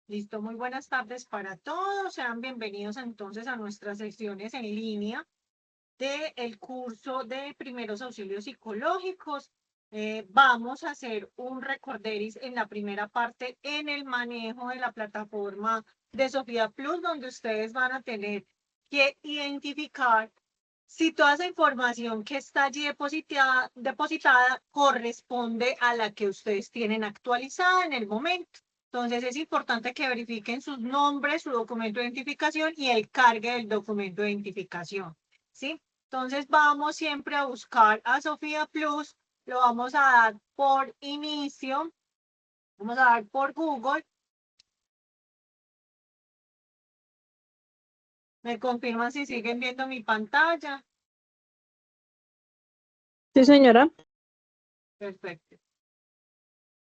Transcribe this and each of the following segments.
Listo, muy buenas tardes para todos. Sean bienvenidos entonces a nuestras secciones en línea del curso de primeros auxilios psicológicos. Vamos a hacer un recorderis en la primera parte en el manejo de la plataforma de Sofía Plus, donde ustedes van a tener que identificar si toda esa información que está allí depositada corresponde a la que ustedes tienen actualizada en el momento. Entonces es importante que verifiquen sus nombres, su documento de identificación y el cargue del documento de identificación, ¿sí? Entonces vamos siempre a buscar a Sofía Plus, lo vamos a dar por inicio, vamos a dar por Google. ¿Me confirman si siguen viendo mi pantalla? Sí, señora. Perfecto.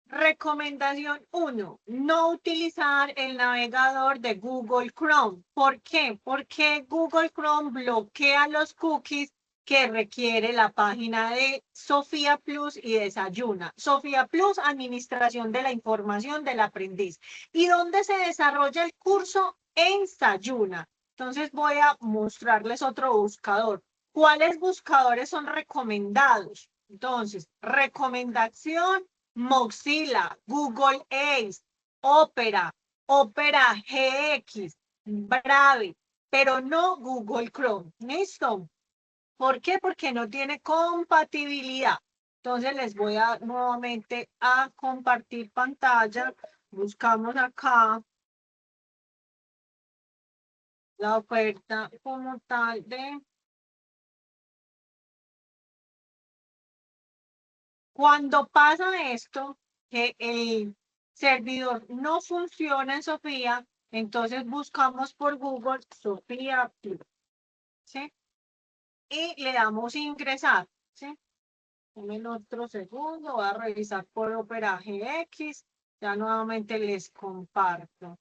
Recomendación 1, no utilizar el navegador de Google Chrome. ¿Por qué? Porque Google Chrome bloquea los cookies que requiere la página de Sofía Plus y Desayuna. Sofía Plus, administración de la información del aprendiz. ¿Y dónde se desarrolla el curso? En Sayuna. Entonces voy a mostrarles otro buscador. ¿Cuáles buscadores son recomendados? Entonces, recomendación Mozilla, Google Ace, Opera, Opera GX, Brave, pero no Google Chrome. ¿Listo? ¿Por qué? Porque no tiene compatibilidad. Entonces les voy a nuevamente a compartir pantalla. Buscamos acá la oferta como tal de... Cuando pasa esto, que el servidor no funciona en Sofía, entonces buscamos por Google Sofía Plus, ¿sí? Y le damos ingresar, ¿sí? En otro segundo, voy a revisar por Opera GX, ya nuevamente les comparto.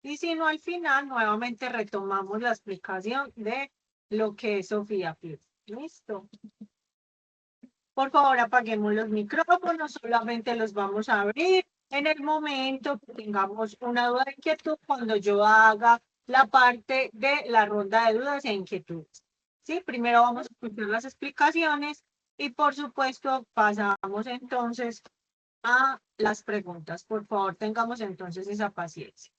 Y si no, al final, nuevamente retomamos la explicación de lo que es Sofía Plus. ¿Listo? Por favor, apaguemos los micrófonos, solamente los vamos a abrir en el momento que tengamos una duda de inquietud cuando yo haga la parte de la ronda de dudas e inquietudes. ¿Sí? Primero vamos a escuchar las explicaciones y por supuesto pasamos entonces a las preguntas. Por favor, tengamos entonces esa paciencia.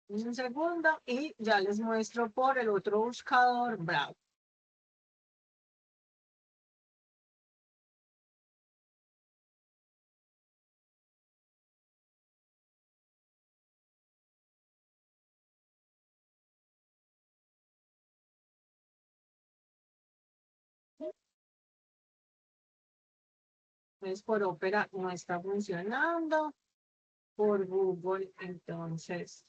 Un segundo y ya les muestro por el otro buscador, Bravo. Entonces, por Opera no está funcionando. Por Google, entonces.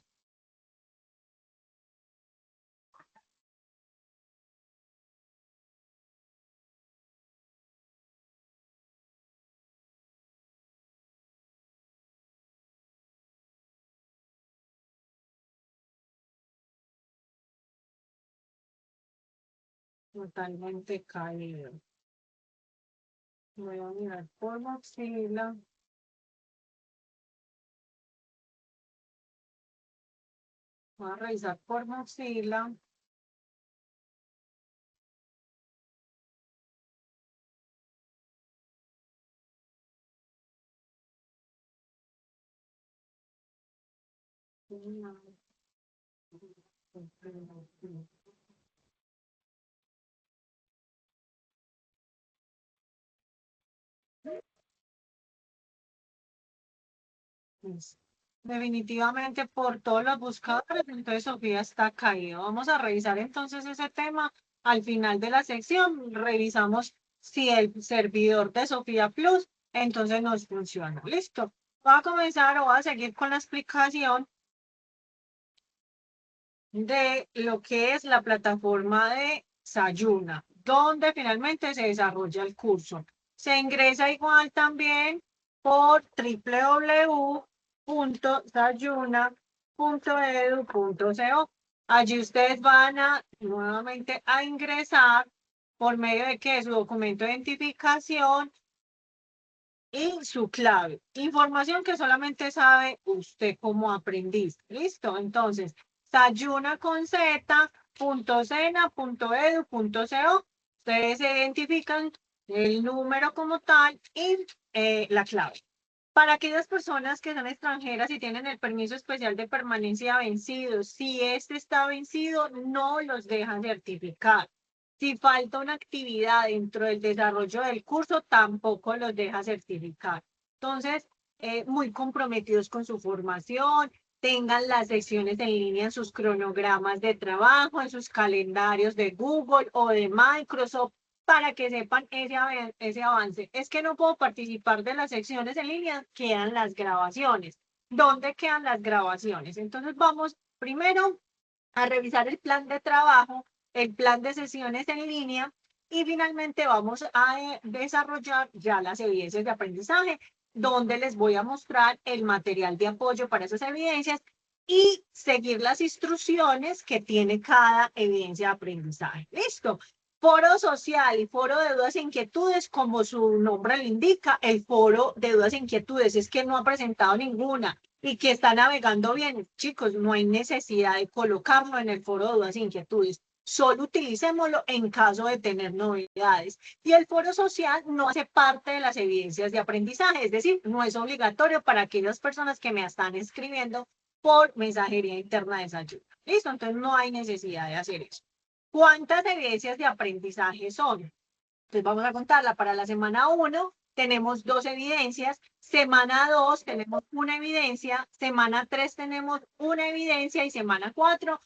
Totalmente caído. Voy a mirar por Mozilla. Voy a revisar por Mozilla. Definitivamente por todos los buscadores, entonces Sofía está caído. Vamos a revisar entonces ese tema al final de la sección. Revisamos si el servidor de Sofía Plus entonces nos funciona. Listo. Voy a comenzar o voy a seguir con la explicación de lo que es la plataforma de Sayuna, donde finalmente se desarrolla el curso. Se ingresa igual también por www.sayuna.edu.co. Allí ustedes van a nuevamente a ingresar por medio de que su documento de identificación y su clave. Información que solamente sabe usted como aprendiz. ¿Listo? Entonces, sayuna.sena.edu.co. Ustedes se identifican el número como tal y la clave. Para aquellas personas que son extranjeras y tienen el permiso especial de permanencia vencido, si este está vencido, no los dejan certificar. Si falta una actividad dentro del desarrollo del curso, tampoco los deja certificar. Entonces, muy comprometidos con su formación, tengan las secciones en línea en sus cronogramas de trabajo, en sus calendarios de Google o de Microsoft, para que sepan ese avance. Es que no puedo participar de las secciones en línea, quedan las grabaciones. ¿Dónde quedan las grabaciones? Entonces vamos primero a revisar el plan de trabajo, el plan de sesiones en línea y finalmente vamos a desarrollar ya las evidencias de aprendizaje, donde les voy a mostrar el material de apoyo para esas evidencias y seguir las instrucciones que tiene cada evidencia de aprendizaje. ¿Listo? Foro social y foro de dudas e inquietudes, como su nombre lo indica, el foro de dudas e inquietudes es que no ha presentado ninguna y que está navegando bien. Chicos, no hay necesidad de colocarlo en el foro de dudas e inquietudes. Solo utilicémoslo en caso de tener novedades. Y el foro social no hace parte de las evidencias de aprendizaje, es decir, no es obligatorio para aquellas personas que me están escribiendo por mensajería interna de esa ayuda. ¿Listo? Entonces no hay necesidad de hacer eso. ¿Cuántas evidencias de aprendizaje son? Entonces vamos a contarla. Para la semana 1 tenemos 2 evidencias, semana 2 tenemos una evidencia, semana 3 tenemos una evidencia y semana 4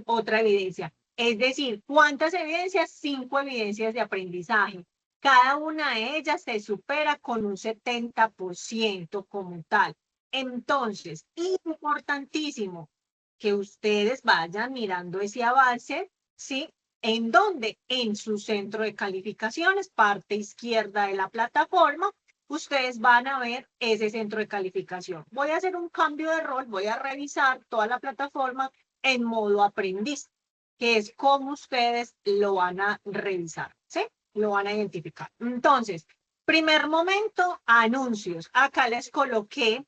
otra evidencia. Es decir, ¿cuántas evidencias? 5 evidencias de aprendizaje. Cada una de ellas se supera con un 70% como tal. Entonces, importantísimo que ustedes vayan mirando ese avance, ¿sí? ¿En dónde? En su centro de calificaciones, parte izquierda de la plataforma, ustedes van a ver ese centro de calificación. Voy a hacer un cambio de rol, voy a revisar toda la plataforma en modo aprendiz, que es como ustedes lo van a revisar, ¿sí? Lo van a identificar. Entonces, primer momento, anuncios. Acá les coloqué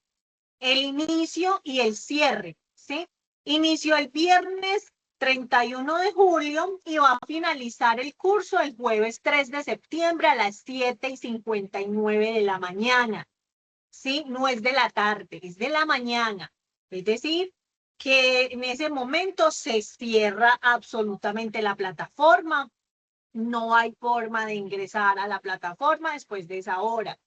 el inicio y el cierre, ¿sí? Inició el viernes 31 de julio y va a finalizar el curso el jueves 3 de septiembre a las 7:59 de la mañana, ¿sí? No es de la tarde, es de la mañana. Es decir, que en ese momento se cierra absolutamente la plataforma. No hay forma de ingresar a la plataforma después de esa hora.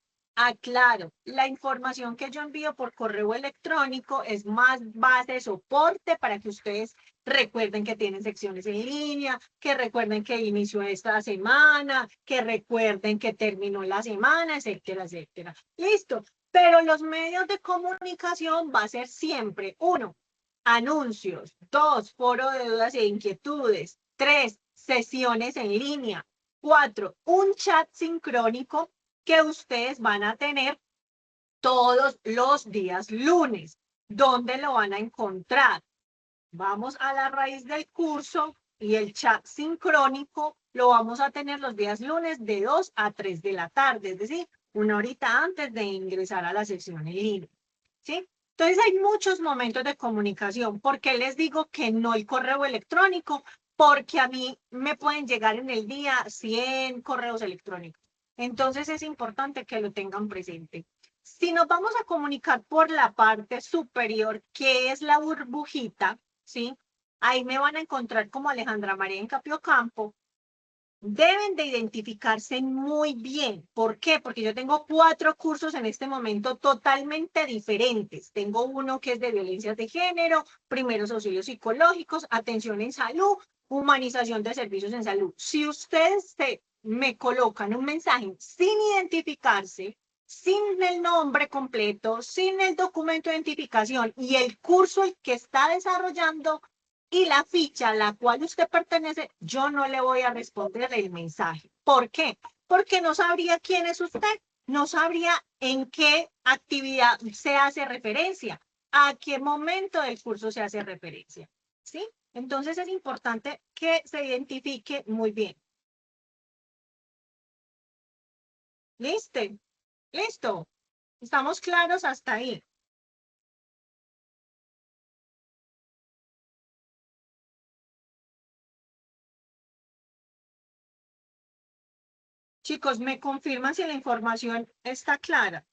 Aclaro, la información que yo envío por correo electrónico es más base de soporte para que ustedes recuerden que tienen secciones en línea, que recuerden que inició esta semana, que recuerden que terminó la semana, etcétera, etcétera. Listo. Pero los medios de comunicación va a ser siempre, 1, anuncios, 2, foro de dudas e inquietudes, 3, sesiones en línea, 4, un chat sincrónico que ustedes van a tener todos los días lunes. ¿Dónde lo van a encontrar? Vamos a la raíz del curso y el chat sincrónico lo vamos a tener los días lunes de 2 a 3 de la tarde, es decir, una horita antes de ingresar a la sección en línea. ¿Sí? Entonces hay muchos momentos de comunicación. ¿Por qué les digo que no el correo electrónico? Porque a mí me pueden llegar en el día 100 correos electrónicos. Entonces es importante que lo tengan presente. Si nos vamos a comunicar por la parte superior, que es la burbujita, ¿sí? Ahí me van a encontrar como Alejandra María Encapio Campo. Deben de identificarse muy bien. ¿Por qué? Porque yo tengo 4 cursos en este momento totalmente diferentes. Tengo uno que es de violencias de género, primeros auxilios psicológicos, atención en salud, humanización de servicios en salud. Si ustedes me colocan un mensaje sin identificarse, sin el nombre completo, sin el documento de identificación y el curso el que está desarrollando, y la ficha a la cual usted pertenece, yo no le voy a responder el mensaje. ¿Por qué? Porque no sabría quién es usted, no sabría en qué actividad se hace referencia, a qué momento del curso se hace referencia, ¿sí? Entonces es importante que se identifique muy bien. ¿Listo? ¿Listo? ¿Estamos claros hasta ahí? Chicos, ¿me confirman si la información está clara?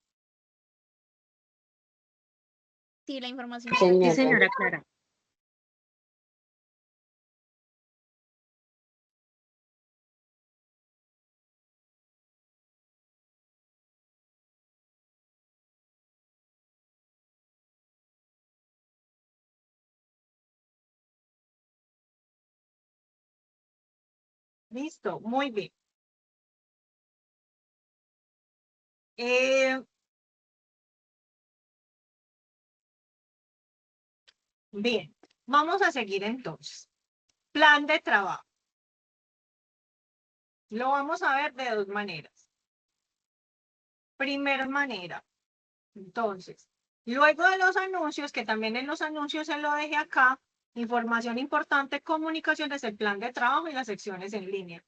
Sí, la información Sí, está señora. clara. Sí, señora Clara. Listo, muy bien. Eh, bien, vamos a seguir entonces. Plan de trabajo. Lo vamos a ver de dos maneras. Primera manera, entonces, luego de los anuncios, que también en los anuncios se lo dejé acá, información importante, comunicaciones, el plan de trabajo y las secciones en línea.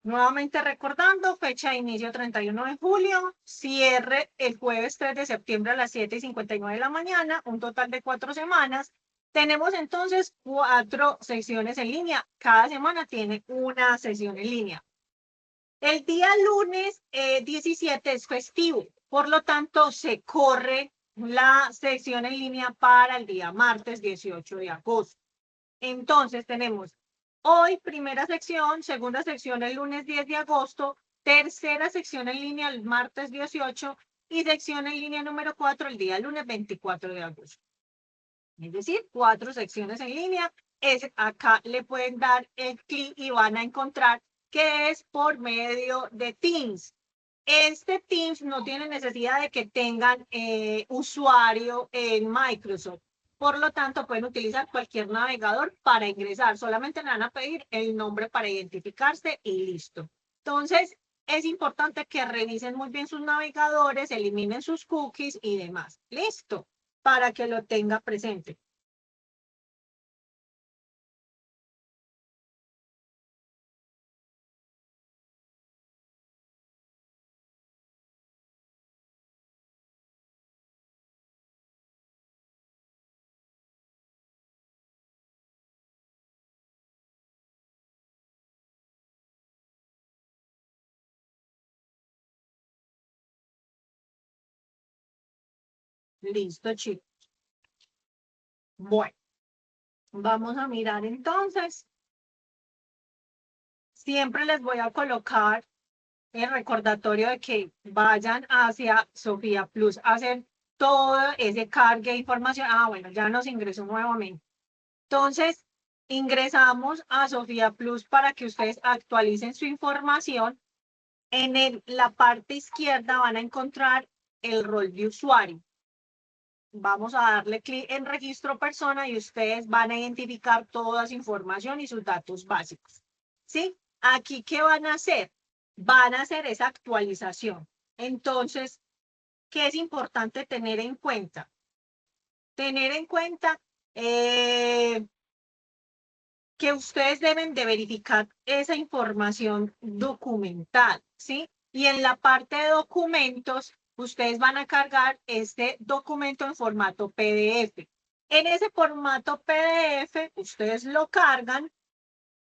Nuevamente recordando, fecha de inicio 31 de julio, cierre el jueves 3 de septiembre a las 7:59 de la mañana, un total de 4 semanas. Tenemos entonces 4 sesiones en línea. Cada semana tiene una sesión en línea. El día lunes 17 es festivo, por lo tanto se corre la sesión en línea para el día martes 18 de agosto. Entonces tenemos hoy primera sección, segunda sección el lunes 10 de agosto, tercera sección en línea el martes 18 y sección en línea número 4 el día lunes 24 de agosto. Es decir, 4 secciones en línea. Acá le pueden dar el clic y van a encontrar que es por medio de Teams. Este Teams no tiene necesidad de que tengan usuario en Microsoft. Por lo tanto, pueden utilizar cualquier navegador para ingresar. Solamente le van a pedir el nombre para identificarse y listo. Entonces, es importante que revisen muy bien sus navegadores, eliminen sus cookies y demás. Listo, para que lo tenga presente. Listo, chicos. Bueno, vamos a mirar entonces. Siempre les voy a colocar el recordatorio de que vayan hacia Sofía Plus, hacer todo ese cargue de información. Ah, bueno, ya nos ingresó nuevamente. Entonces, ingresamos a Sofía Plus para que ustedes actualicen su información. En la parte izquierda van a encontrar el rol de usuario. Vamos a darle clic en registro persona y ustedes van a identificar toda su información y sus datos básicos. ¿Sí? Aquí, ¿qué van a hacer? Van a hacer esa actualización. Entonces, ¿qué es importante tener en cuenta? Tener en cuenta que ustedes deben de verificar esa información documental, ¿sí? Y en la parte de documentos, ustedes van a cargar este documento en formato PDF. En ese formato PDF, ustedes lo cargan,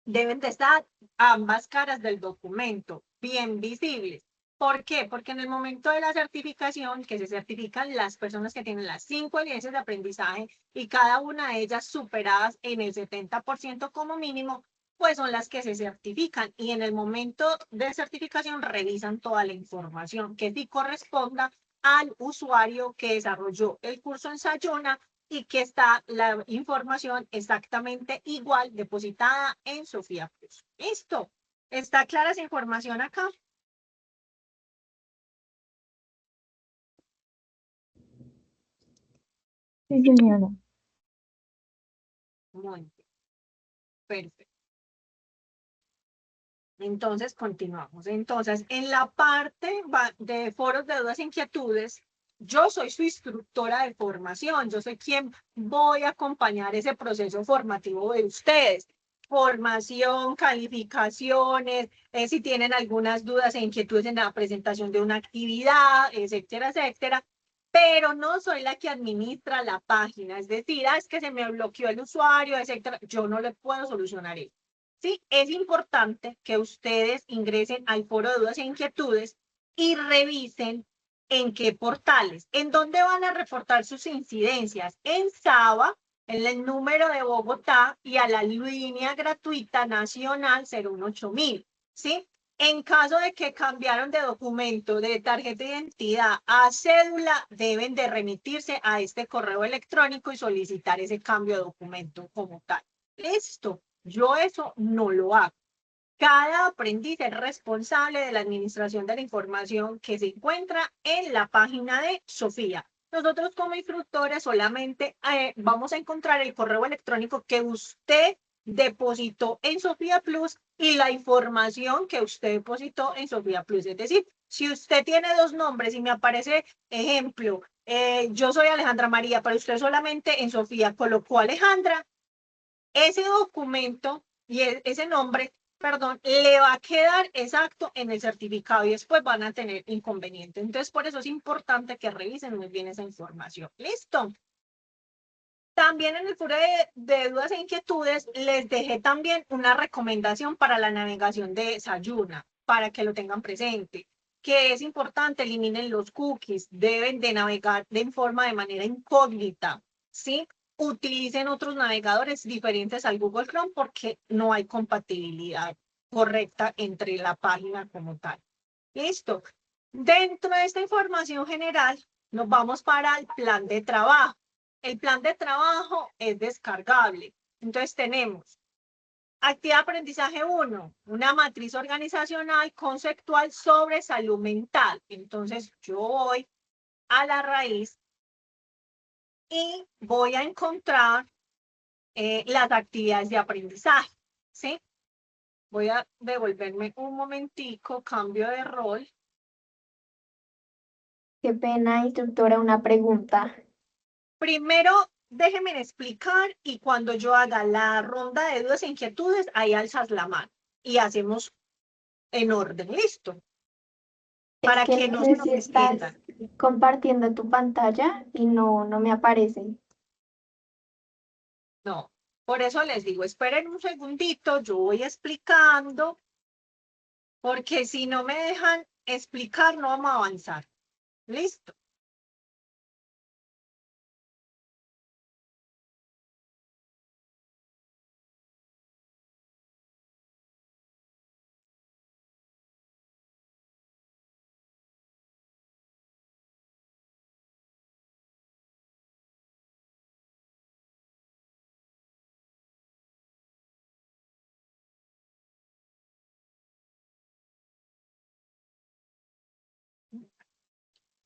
deben de estar ambas caras del documento bien visibles. ¿Por qué? Porque en el momento de la certificación, que se certifican las personas que tienen las 5 evidencias de aprendizaje y cada una de ellas superadas en el 70% como mínimo, pues son las que se certifican. Y en el momento de certificación revisan toda la información que sí corresponda al usuario que desarrolló el curso en Sayona y que está la información exactamente igual depositada en Sofía Plus. ¿Listo? ¿Está clara esa información acá? Sí, señora. Muy bien. Perfecto. Entonces, continuamos. Entonces, en la parte de foros de dudas e inquietudes, Yo soy su instructora de formación, yo soy quien voy a acompañar ese proceso formativo de ustedes. Formación, calificaciones, si tienen algunas dudas e inquietudes en la presentación de una actividad, etcétera, etcétera. Pero no soy la que administra la página, es decir, es que se me bloqueó el usuario, etcétera. Yo no le puedo solucionar eso. Sí, es importante que ustedes ingresen al foro de dudas e inquietudes y revisen en qué portales, en dónde van a reportar sus incidencias, en SABA, en el número de Bogotá y a la línea gratuita nacional 018000, ¿sí? En caso de que cambiaron de documento de tarjeta de identidad a cédula, deben de remitirse a este correo electrónico y solicitar ese cambio de documento como tal. Listo, yo eso no lo hago. Cada aprendiz es responsable de la administración de la información que se encuentra en la página de Sofía. Nosotros como instructores solamente vamos a encontrar el correo electrónico que usted depositó en Sofía Plus y la información que usted depositó en Sofía Plus. Es decir, si usted tiene dos nombres y me aparece, ejemplo, yo soy Alejandra María, pero usted solamente en Sofía colocó Alejandra, ese documento y ese nombre, perdón, le va a quedar exacto en el certificado y después van a tener inconveniente. Entonces, por eso es importante que revisen muy bien esa información. ¿Listo? También en el foro de dudas e inquietudes les dejé también una recomendación para la navegación de Sayuna, para que lo tengan presente, que es importante, eliminen los cookies, deben de navegar de forma de manera incógnita, ¿sí? Utilicen otros navegadores diferentes al Google Chrome porque no hay compatibilidad correcta entre la página como tal. Listo. Dentro de esta información general, nos vamos para el plan de trabajo. El plan de trabajo es descargable. Entonces tenemos actividad de aprendizaje 1, una matriz organizacional conceptual sobre salud mental. Entonces yo voy a la raíz y voy a encontrar las actividades de aprendizaje, ¿sí? Voy a devolverme un momentico, cambio de rol. Qué pena, instructora, una pregunta. Primero, déjenme explicar y cuando yo haga la ronda de dudas e inquietudes, ahí alzas la mano y hacemos en orden, listo, Es para que que no no se sé nos si estás extienda. compartiendo tu pantalla y no me aparece. No, por eso les digo, esperen un segundito, yo voy explicando, porque si no me dejan explicar, no vamos a avanzar. Listo.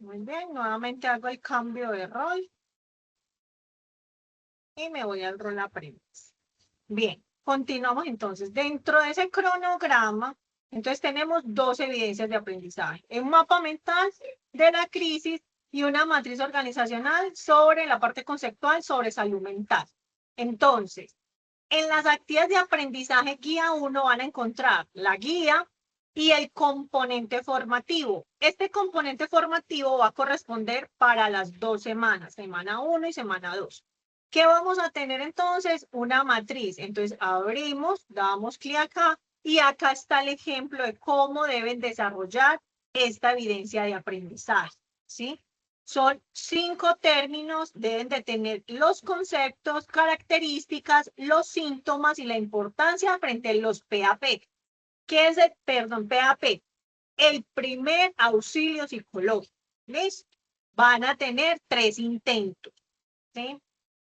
Muy bien, nuevamente hago el cambio de rol y me voy al rol aprendiz. Bien, continuamos entonces. Dentro de ese cronograma, entonces tenemos dos evidencias de aprendizaje. Un mapa mental de la crisis y una matriz organizacional sobre la parte conceptual sobre salud mental. Entonces, en las actividades de aprendizaje guía 1 van a encontrar la guía y el componente formativo. Este componente formativo va a corresponder para las 2 semanas, semana 1 y semana 2. ¿Qué vamos a tener entonces? Una matriz. Entonces abrimos, damos clic acá y acá está el ejemplo de cómo deben desarrollar esta evidencia de aprendizaje, ¿sí? Son 5 términos, deben de tener los conceptos, características, los síntomas y la importancia frente a los PAP. ¿Qué es el, perdón, PAP? El primer auxilio psicológico. ¿Listo? Van a tener 3 intentos, ¿sí?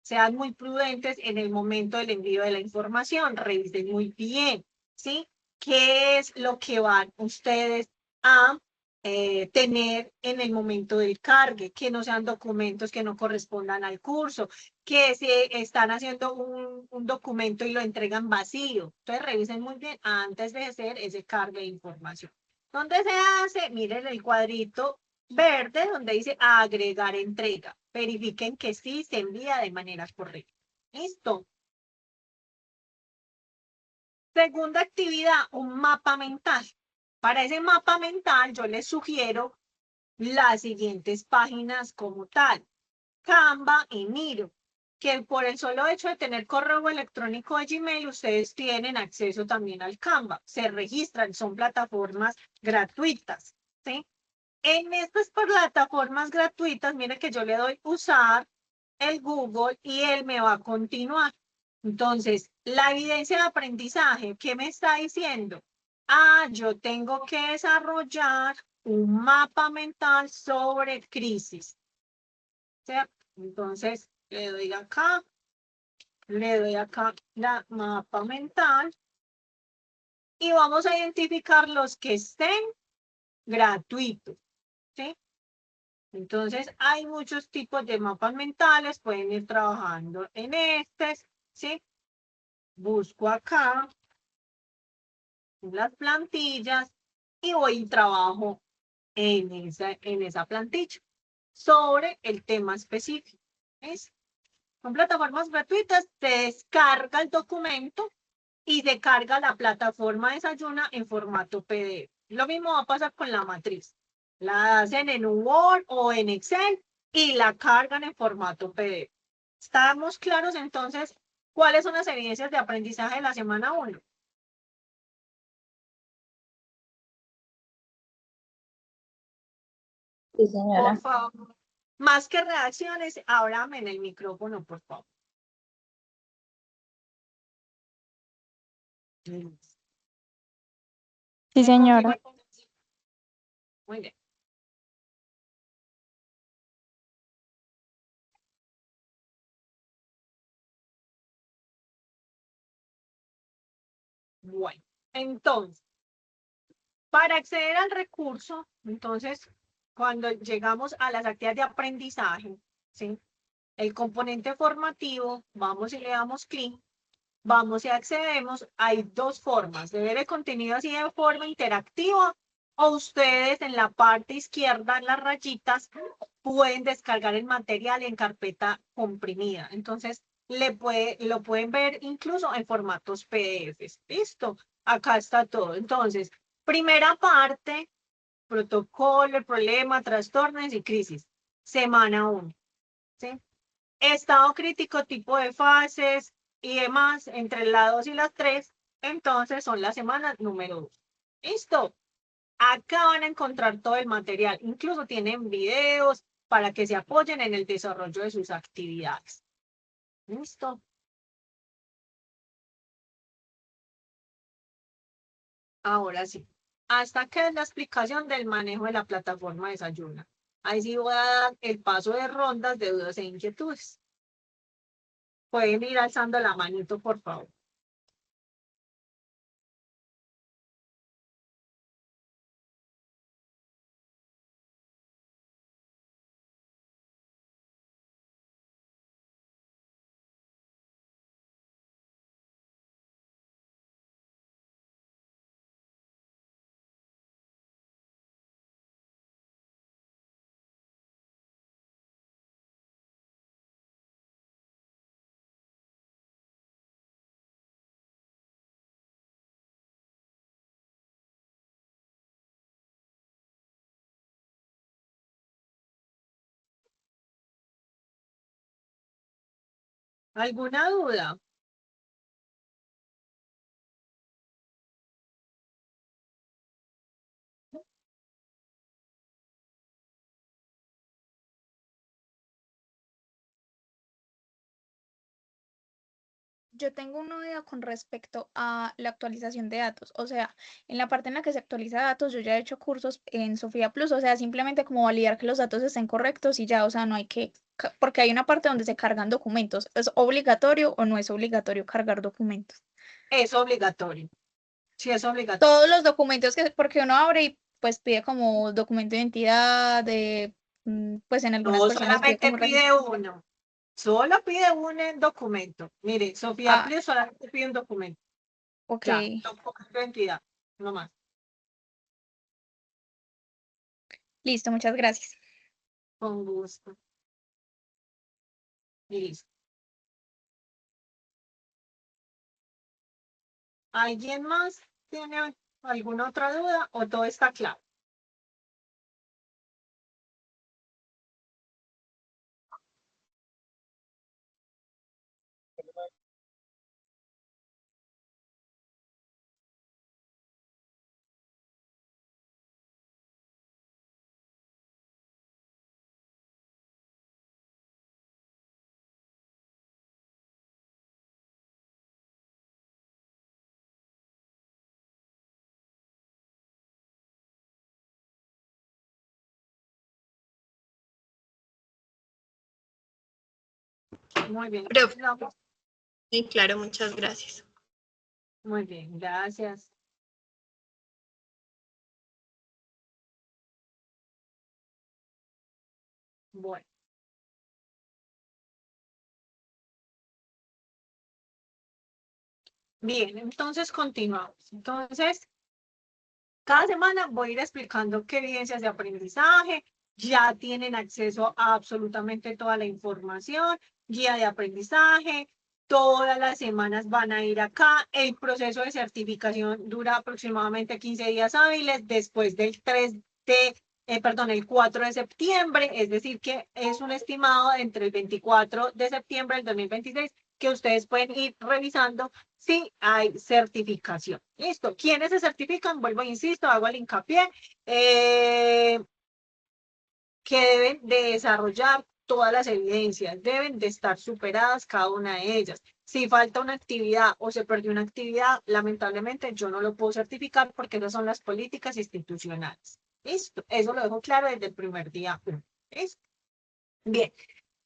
Sean muy prudentes en el momento del envío de la información, revisen muy bien, ¿sí? ¿Qué es lo que van ustedes a tener en el momento del cargue? Que no sean documentos que no correspondan al curso, que se están haciendo un documento y lo entregan vacío. Entonces revisen muy bien antes de hacer ese cargue de información. ¿Dónde se hace? Miren el cuadrito verde donde dice agregar entrega. Verifiquen que sí se envía de manera correcta. ¿Listo? Segunda actividad, un mapa mental. Para ese mapa mental yo les sugiero las siguientes páginas como tal. Canva y Miro, que por el solo hecho de tener correo electrónico de Gmail, ustedes tienen acceso también al Canva. Se registran, son plataformas gratuitas, ¿sí? En estas plataformas gratuitas, mire que yo le doy usar el Google y él me va a continuar. Entonces, la evidencia de aprendizaje, ¿qué me está diciendo? Ah, yo tengo que desarrollar un mapa mental sobre crisis. ¿Cierto? Entonces, le doy acá la mapa mental y vamos a identificar los que estén gratuitos, ¿sí? Entonces, hay muchos tipos de mapas mentales, pueden ir trabajando en ¿sí? Busco acá en las plantillas y voy y trabajo en esa plantilla sobre el tema específico. ¿Ves? Son plataformas gratuitas, se descarga el documento y se carga la plataforma Desayuna en formato PDF. Lo mismo va a pasar con la matriz. La hacen en un Word o en Excel y la cargan en formato PDF. ¿Estamos claros entonces cuáles son las evidencias de aprendizaje de la semana 1? Sí, Por señora. favor. Más que reacciones, ábrame en el micrófono, por favor. Sí, ¿Me señora. confirma? Muy bien. Bueno, entonces, para acceder al recurso, entonces, cuando llegamos a las actividades de aprendizaje, ¿sí? El componente formativo, vamos y le damos clic, vamos y accedemos. Hay dos formas, de ver el contenido así de forma interactiva o ustedes en la parte izquierda, en las rayitas, pueden descargar el material en carpeta comprimida. Entonces, lo pueden ver incluso en formatos PDFs. ¿Listo? Acá está todo. Entonces, primera parte, protocolo, el problema, trastornos y crisis. Semana 1. ¿Sí? Estado crítico, tipo de fases y demás, entre la 2 y la 3, entonces son las semanas número 2. ¿Listo? Acá van a encontrar todo el material, incluso tienen videos para que se apoyen en el desarrollo de sus actividades. ¿Listo? Ahora sí. Hasta que es la explicación del manejo de la plataforma Desayuna. Ahí sí voy a dar el paso de rondas de dudas e inquietudes. Pueden ir alzando la manito, por favor. ¿Alguna duda? Yo tengo una duda con respecto a la actualización de datos. O sea, en la parte en la que se actualiza datos, yo ya he hecho cursos en Sofía Plus. O sea, simplemente como validar que los datos estén correctos y ya, o sea, no hay que, porque hay una parte donde se cargan documentos. ¿Es obligatorio o no es obligatorio cargar documentos? Es obligatorio. Sí, es obligatorio. Todos los documentos que, porque uno abre y pues pide como documento de identidad, de, pues en algunas No personas pide solamente como registro. pide uno. Solo pide un documento. Mire, Sofía Ah, Plus solamente pide un documento. ok. Ya, documento de identidad, no más. Listo, muchas gracias. Con gusto. Listo. ¿Alguien más tiene alguna otra duda o todo está claro? Muy bien. Profe, No, muy claro, muchas gracias. muy bien, gracias. Bueno. Bien, entonces continuamos. Entonces, cada semana voy a ir explicando qué evidencias de aprendizaje, ya tienen acceso a absolutamente toda la información, guía de aprendizaje, todas las semanas van a ir acá. El proceso de certificación dura aproximadamente 15 días hábiles después del 3 de, perdón, el 4 de septiembre, es decir, que es un estimado entre el 24 de septiembre del 2026 que ustedes pueden ir revisando si hay certificación. Listo. ¿Quiénes se certifican? Vuelvo, insisto, hago el hincapié, que deben de desarrollar todas las evidencias, deben de estar superadas cada una de ellas. Si falta una actividad o se perdió una actividad, lamentablemente yo no lo puedo certificar porque esas son las políticas institucionales. Listo. Eso lo dejo claro desde el primer día. ¿Listo? Bien.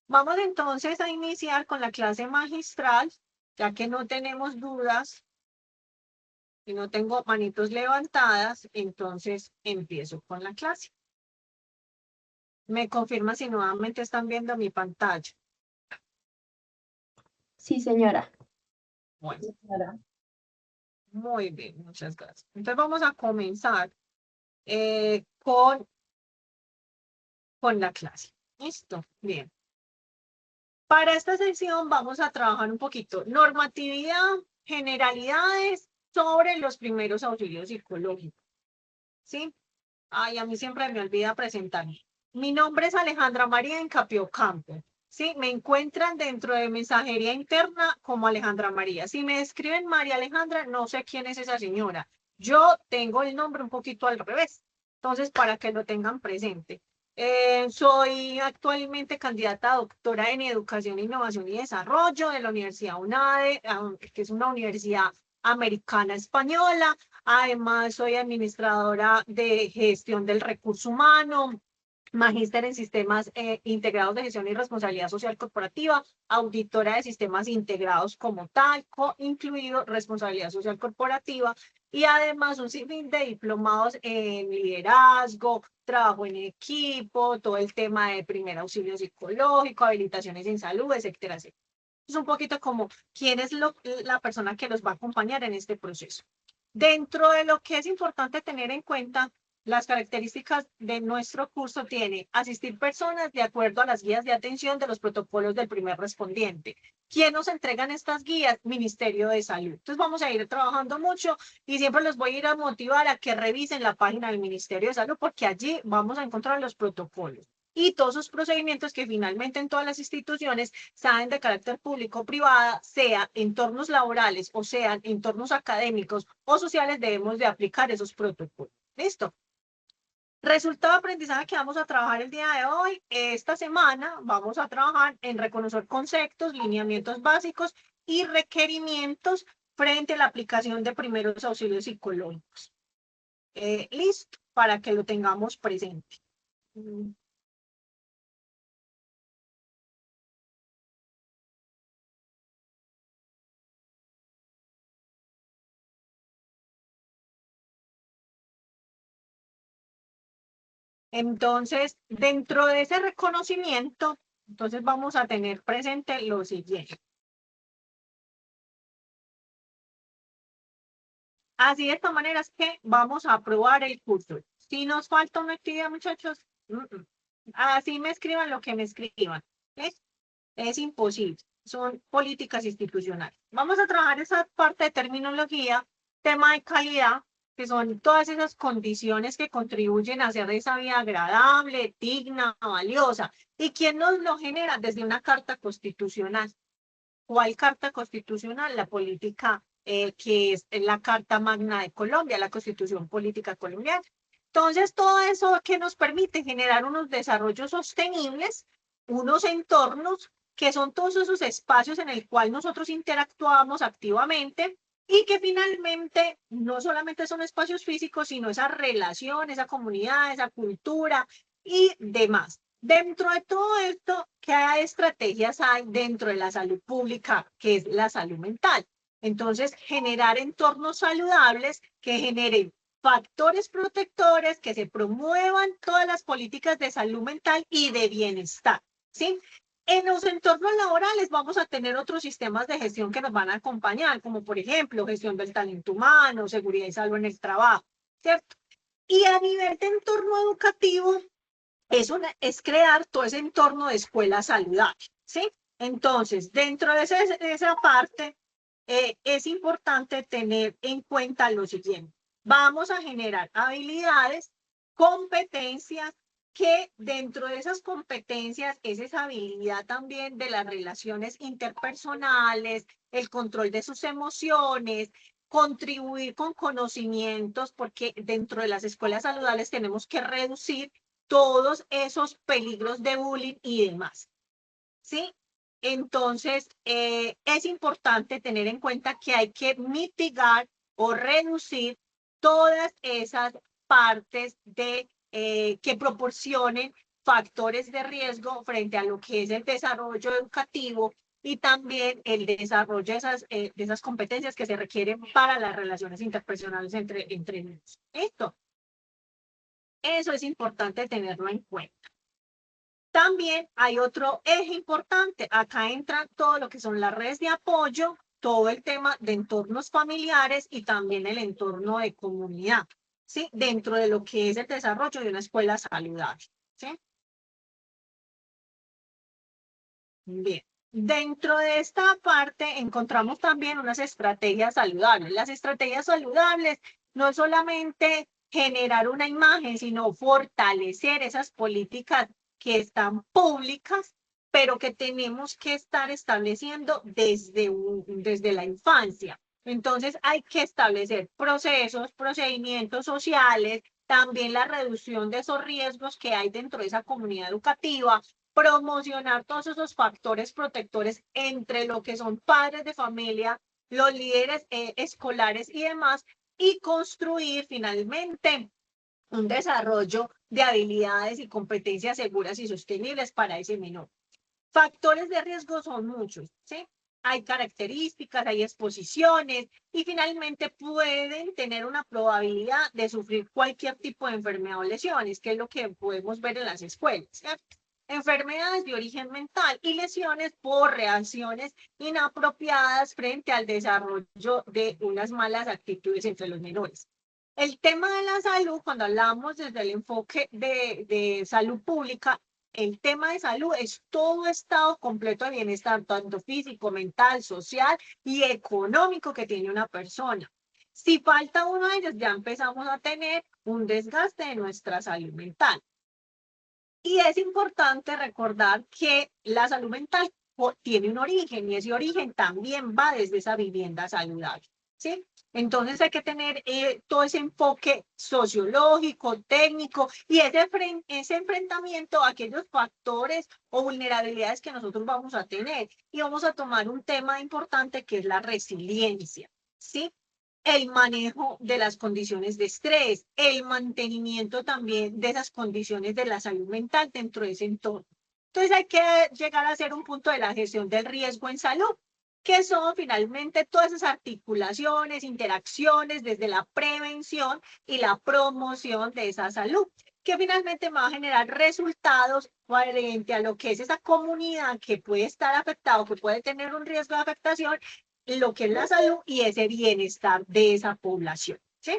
Vamos entonces a iniciar con la clase magistral, ya que no tenemos dudas y no tengo manitos levantadas, entonces empiezo con la clase. Me confirma si nuevamente están viendo mi pantalla. Sí, señora. Bueno, muy bien, muchas gracias. Entonces vamos a comenzar con la clase. ¿Listo? Bien. Para esta sección vamos a trabajar un poquito normatividad, generalidades sobre los primeros auxilios psicológicos. ¿Sí? Ay, a mí siempre me olvida presentarme. Mi nombre es Alejandra María Encapio Campo. Sí, me encuentran dentro de mensajería interna como Alejandra María. Si me escriben María Alejandra, no sé quién es esa señora. Yo tengo el nombre un poquito al revés. Entonces, para que lo tengan presente. Soy actualmente candidata a doctora en Educación, Innovación y Desarrollo de la Universidad UNADE, que es una universidad americana española. Además, soy administradora de gestión del recurso humano, magíster en sistemas integrados de gestión y responsabilidad social corporativa, auditora de sistemas integrados como tal, incluido responsabilidad social corporativa, y además un sinfín de diplomados en liderazgo, trabajo en equipo, todo el tema de primer auxilio psicológico, habilitaciones en salud, etcétera, etcétera. Es un poquito como quién es la persona que los va a acompañar en este proceso. Dentro de lo que es importante tener en cuenta, las características de nuestro curso tiene asistir personas de acuerdo a las guías de atención de los protocolos del primer respondiente. ¿Quién nos entregan estas guías? Ministerio de Salud. Entonces vamos a ir trabajando mucho y siempre los voy a ir a motivar a que revisen la página del Ministerio de Salud porque allí vamos a encontrar los protocolos y todos esos procedimientos que finalmente en todas las instituciones sean de carácter público o privada, sea entornos laborales o sean entornos académicos o sociales, debemos de aplicar esos protocolos. ¿Listo? Resultado de aprendizaje que vamos a trabajar el día de hoy. Esta semana vamos a trabajar en reconocer conceptos, lineamientos básicos y requerimientos frente a la aplicación de primeros auxilios psicológicos. Listo, para que lo tengamos presente. Entonces, dentro de ese reconocimiento, entonces vamos a tener presente lo siguiente. Así de esta manera es que vamos a aprobar el curso. Si nos falta una actividad, muchachos, así me escriban lo que me escriban. ¿Ves? Es imposible. Son políticas institucionales. Vamos a trabajar esa parte de terminología, tema de calidad, que son todas esas condiciones que contribuyen a hacer esa vida agradable, digna, valiosa. ¿Y quién nos lo genera? Desde una carta constitucional. ¿Cuál carta constitucional? La política, que es la Carta Magna de Colombia, la Constitución Política Colombiana. Entonces, todo eso que nos permite generar unos desarrollos sostenibles, unos entornos que son todos esos espacios en el cual nosotros interactuamos activamente y que finalmente no solamente son espacios físicos, sino esa relación, esa comunidad, esa cultura y demás. Dentro de todo esto, ¿qué estrategias hay dentro de la salud pública, que es la salud mental? Entonces, generar entornos saludables que generen factores protectores, que se promuevan todas las políticas de salud mental y de bienestar, ¿sí? En los entornos laborales vamos a tener otros sistemas de gestión que nos van a acompañar, como por ejemplo, gestión del talento humano, seguridad y salud en el trabajo, ¿cierto? Y a nivel de entorno educativo, es crear todo ese entorno de escuela saludable, ¿sí? Entonces, dentro de esa parte, es importante tener en cuenta lo siguiente. Vamos a generar habilidades, competencias, que dentro de esas competencias es esa habilidad también de las relaciones interpersonales, el control de sus emociones, contribuir con conocimientos, porque dentro de las escuelas saludables tenemos que reducir todos esos peligros de bullying y demás, ¿sí? Entonces, es importante tener en cuenta que hay que mitigar o reducir todas esas partes de, que proporcionen factores de riesgo frente a lo que es el desarrollo educativo y también el desarrollo de esas competencias que se requieren para las relaciones interpersonales entre niños. ¿Listo? Eso es importante tenerlo en cuenta. También hay otro eje importante. Acá entran todo lo que son las redes de apoyo, todo el tema de entornos familiares y también el entorno de comunidad, ¿sí? Dentro de lo que es el desarrollo de una escuela saludable, ¿sí? Bien. Dentro de esta parte encontramos también unas estrategias saludables. Las estrategias saludables no es solamente generar una imagen, sino fortalecer esas políticas que están públicas, pero que tenemos que estar estableciendo desde la infancia. Entonces hay que establecer procesos, procedimientos sociales, también la reducción de esos riesgos que hay dentro de esa comunidad educativa, promocionar todos esos factores protectores entre lo que son padres de familia, los líderes escolares y demás, y construir finalmente un desarrollo de habilidades y competencias seguras y sostenibles para ese menor. Factores de riesgo son muchos, ¿sí? Hay características, hay exposiciones y finalmente pueden tener una probabilidad de sufrir cualquier tipo de enfermedad o lesiones, que es lo que podemos ver en las escuelas, ¿cierto? Enfermedades de origen mental y lesiones por reacciones inapropiadas frente al desarrollo de unas malas actitudes entre los menores. El tema de la salud, cuando hablamos desde el enfoque de salud pública, el tema de salud es todo estado completo de bienestar, tanto físico, mental, social y económico que tiene una persona. Si falta uno de ellos, ya empezamos a tener un desgaste de nuestra salud mental. Y es importante recordar que la salud mental tiene un origen y ese origen también va desde esa vivienda saludable, ¿sí? Entonces hay que tener todo ese enfoque sociológico, técnico y ese enfrentamiento a aquellos factores o vulnerabilidades que nosotros vamos a tener. Y vamos a tomar un tema importante que es la resiliencia, ¿sí? El manejo de las condiciones de estrés, el mantenimiento también de esas condiciones de la salud mental dentro de ese entorno. Entonces hay que llegar a hacer un punto de la gestión del riesgo en salud, que son finalmente todas esas articulaciones, interacciones desde la prevención y la promoción de esa salud, que finalmente va a generar resultados frente a lo que es esa comunidad que puede estar afectada, que puede tener un riesgo de afectación, lo que es la salud y ese bienestar de esa población, ¿sí?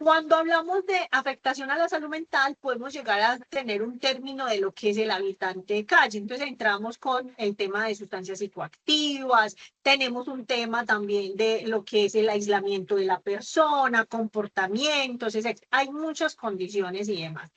Cuando hablamos de afectación a la salud mental, podemos llegar a tener un término de lo que es el habitante de calle. Entonces entramos con el tema de sustancias psicoactivas, tenemos un tema también de lo que es el aislamiento de la persona, comportamientos, hay muchas condiciones y demás.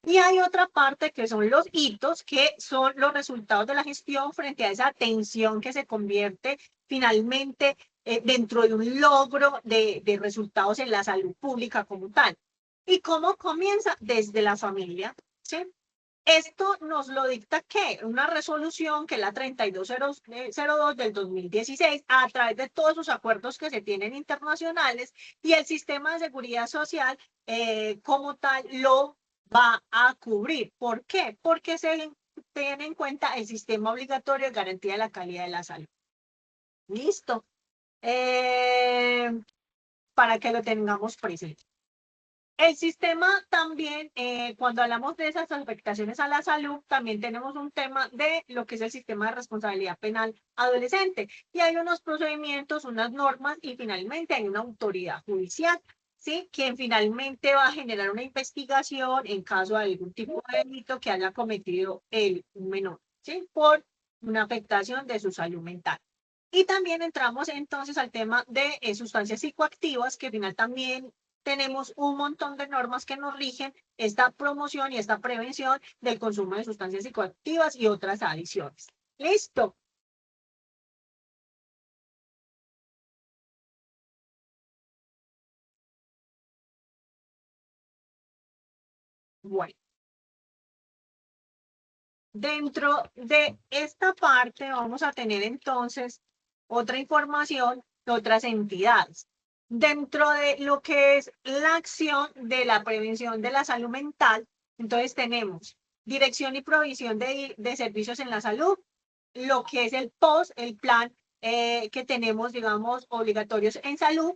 Y hay otra parte que son los hitos, que son los resultados de la gestión frente a esa atención que se convierte finalmente dentro de un logro de resultados en la salud pública como tal. ¿Y cómo comienza? Desde la familia, ¿sí? Esto nos lo dicta ¿qué? Una resolución que es la 3202 del 2016, a través de todos sus acuerdos que se tienen internacionales, y el sistema de seguridad social como tal lo va a cubrir. ¿Por qué? Porque se tiene en cuenta el sistema obligatorio de garantía de la calidad de la salud. Listo. Para que lo tengamos presente. El sistema también, cuando hablamos de esas afectaciones a la salud, también tenemos un tema de lo que es el sistema de responsabilidad penal adolescente. Y hay unos procedimientos, unas normas y finalmente hay una autoridad judicial, ¿sí? Quien finalmente va a generar una investigación en caso de algún tipo de delito que haya cometido un menor, ¿sí? Por una afectación de su salud mental. Y también entramos entonces al tema de sustancias psicoactivas, que al final también tenemos un montón de normas que nos rigen esta promoción y esta prevención del consumo de sustancias psicoactivas y otras adiciones. ¿Listo? Bueno. Dentro de esta parte vamos a tener entonces otra información de otras entidades. Dentro de lo que es la acción de la prevención de la salud mental, entonces tenemos dirección y provisión de servicios en la salud, lo que es el POS, el plan que tenemos, digamos, obligatorios en salud,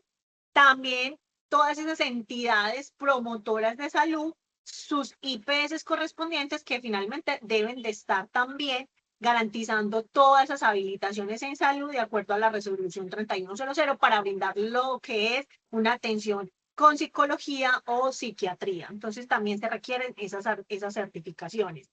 también todas esas entidades promotoras de salud, sus IPS correspondientes que finalmente deben de estar también garantizando todas esas habilitaciones en salud de acuerdo a la resolución 3100 para brindar lo que es una atención con psicología o psiquiatría. Entonces también se requieren esas certificaciones.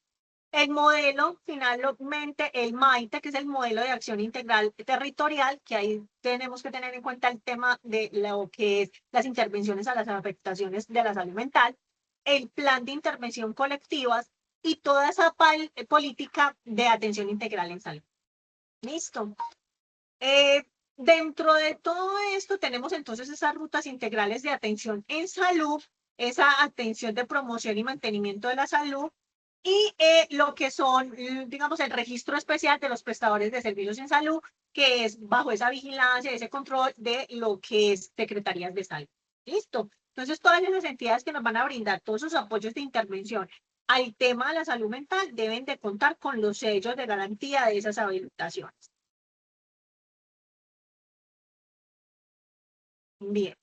El modelo, finalmente, el MAITE, que es el modelo de acción integral territorial, que ahí tenemos que tener en cuenta el tema de lo que es las intervenciones a las afectaciones de la salud mental, el plan de intervención colectivas y toda esa política de atención integral en salud. Listo. Dentro de todo esto tenemos entonces esas rutas integrales de atención en salud, esa atención de promoción y mantenimiento de la salud, y lo que son, digamos, el registro especial de los prestadores de servicios en salud, que es bajo esa vigilancia, ese control de lo que es secretarías de salud. ¿Listo? Entonces, todas esas entidades que nos van a brindar todos sus apoyos de intervención al tema de la salud mental deben de contar con los sellos de garantía de esas habilitaciones. Bien,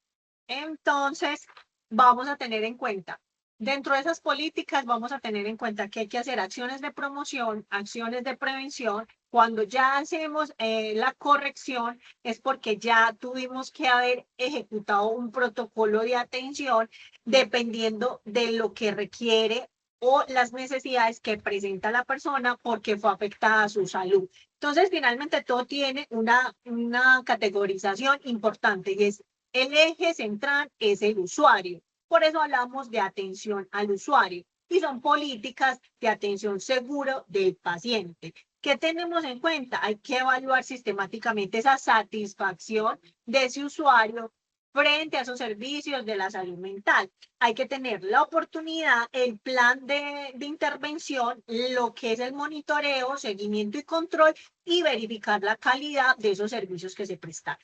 entonces vamos a tener en cuenta, dentro de esas políticas vamos a tener en cuenta que hay que hacer acciones de promoción, acciones de prevención. Cuando ya hacemos la corrección es porque ya tuvimos que haber ejecutado un protocolo de atención dependiendo de lo que requiere o las necesidades que presenta la persona porque fue afectada su salud. Entonces, finalmente todo tiene una categorización importante y es el eje central es el usuario. Por eso hablamos de atención al usuario y son políticas de atención seguro del paciente. ¿Qué tenemos en cuenta? Hay que evaluar sistemáticamente esa satisfacción de ese usuario frente a esos servicios de la salud mental. Hay que tener la oportunidad, el plan de intervención, lo que es el monitoreo, seguimiento y control y verificar la calidad de esos servicios que se prestan.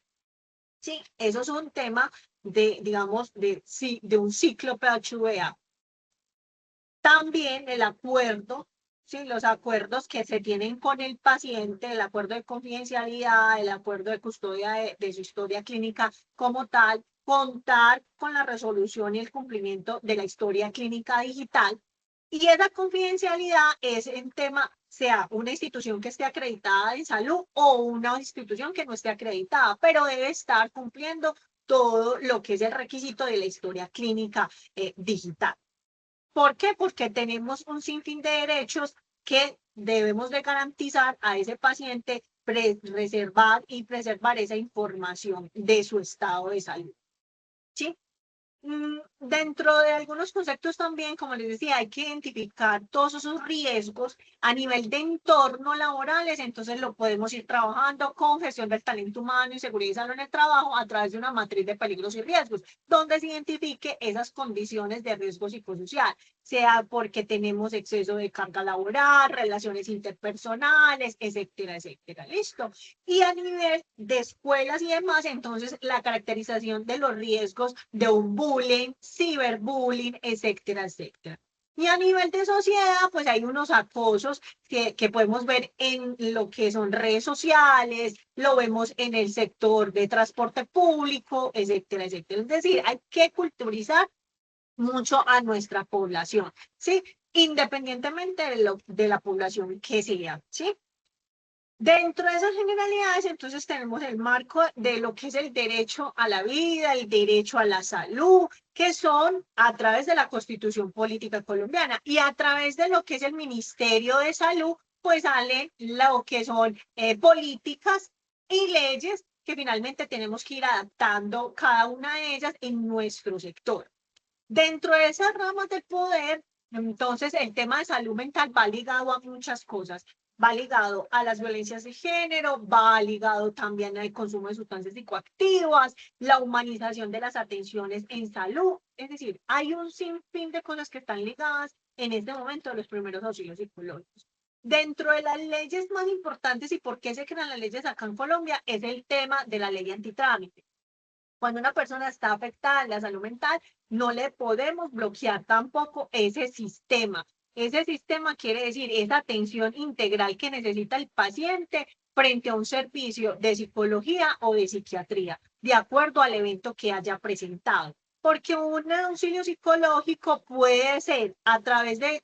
Sí, eso es un tema de, digamos, de un ciclo PHVA. También el acuerdo, ¿sí? Los acuerdos que se tienen con el paciente, el acuerdo de confidencialidad, el acuerdo de custodia de su historia clínica como tal, contar con la resolución y el cumplimiento de la historia clínica digital. Y esa confidencialidad es en tema, sea una institución que esté acreditada en salud o una institución que no esté acreditada, pero debe estar cumpliendo todo lo que es el requisito de la historia clínica digital. ¿Por qué? Porque tenemos un sinfín de derechos que debemos de garantizar a ese paciente, reservar y preservar esa información de su estado de salud. ¿Sí? Dentro de algunos conceptos también, como les decía, hay que identificar todos esos riesgos a nivel de entorno laborales, entonces lo podemos ir trabajando con gestión del talento humano y seguridad y salud en el trabajo a través de una matriz de peligros y riesgos, donde se identifique esas condiciones de riesgo psicosocial, sea porque tenemos exceso de carga laboral, relaciones interpersonales, etcétera, etcétera. ¿Listo? Y a nivel de escuelas y demás, entonces la caracterización de los riesgos de un bullying, ciberbullying, etcétera, etcétera. Y a nivel de sociedad, pues hay unos acosos que podemos ver en lo que son redes sociales, lo vemos en el sector de transporte público, etcétera, etcétera. Es decir, hay que culturizar mucho a nuestra población, ¿sí? Independientemente de la población que sea, ¿sí? Dentro de esas generalidades, entonces tenemos el marco de lo que es el derecho a la vida, el derecho a la salud, que son a través de la Constitución Política Colombiana y a través de lo que es el Ministerio de Salud, pues salen lo que son políticas y leyes que finalmente tenemos que ir adaptando cada una de ellas en nuestro sector. Dentro de esas ramas del poder, entonces el tema de salud mental va ligado a muchas cosas. Va ligado a las violencias de género, va ligado también al consumo de sustancias psicoactivas, la humanización de las atenciones en salud. Es decir, hay un sinfín de cosas que están ligadas en este momento a los primeros auxilios psicológicos. Dentro de las leyes más importantes y por qué se crean las leyes acá en Colombia es el tema de la ley antitrámite. Cuando una persona está afectada en la salud mental, no le podemos bloquear tampoco ese sistema. Ese sistema quiere decir esa atención integral que necesita el paciente frente a un servicio de psicología o de psiquiatría, de acuerdo al evento que haya presentado. Porque un auxilio psicológico puede ser a través de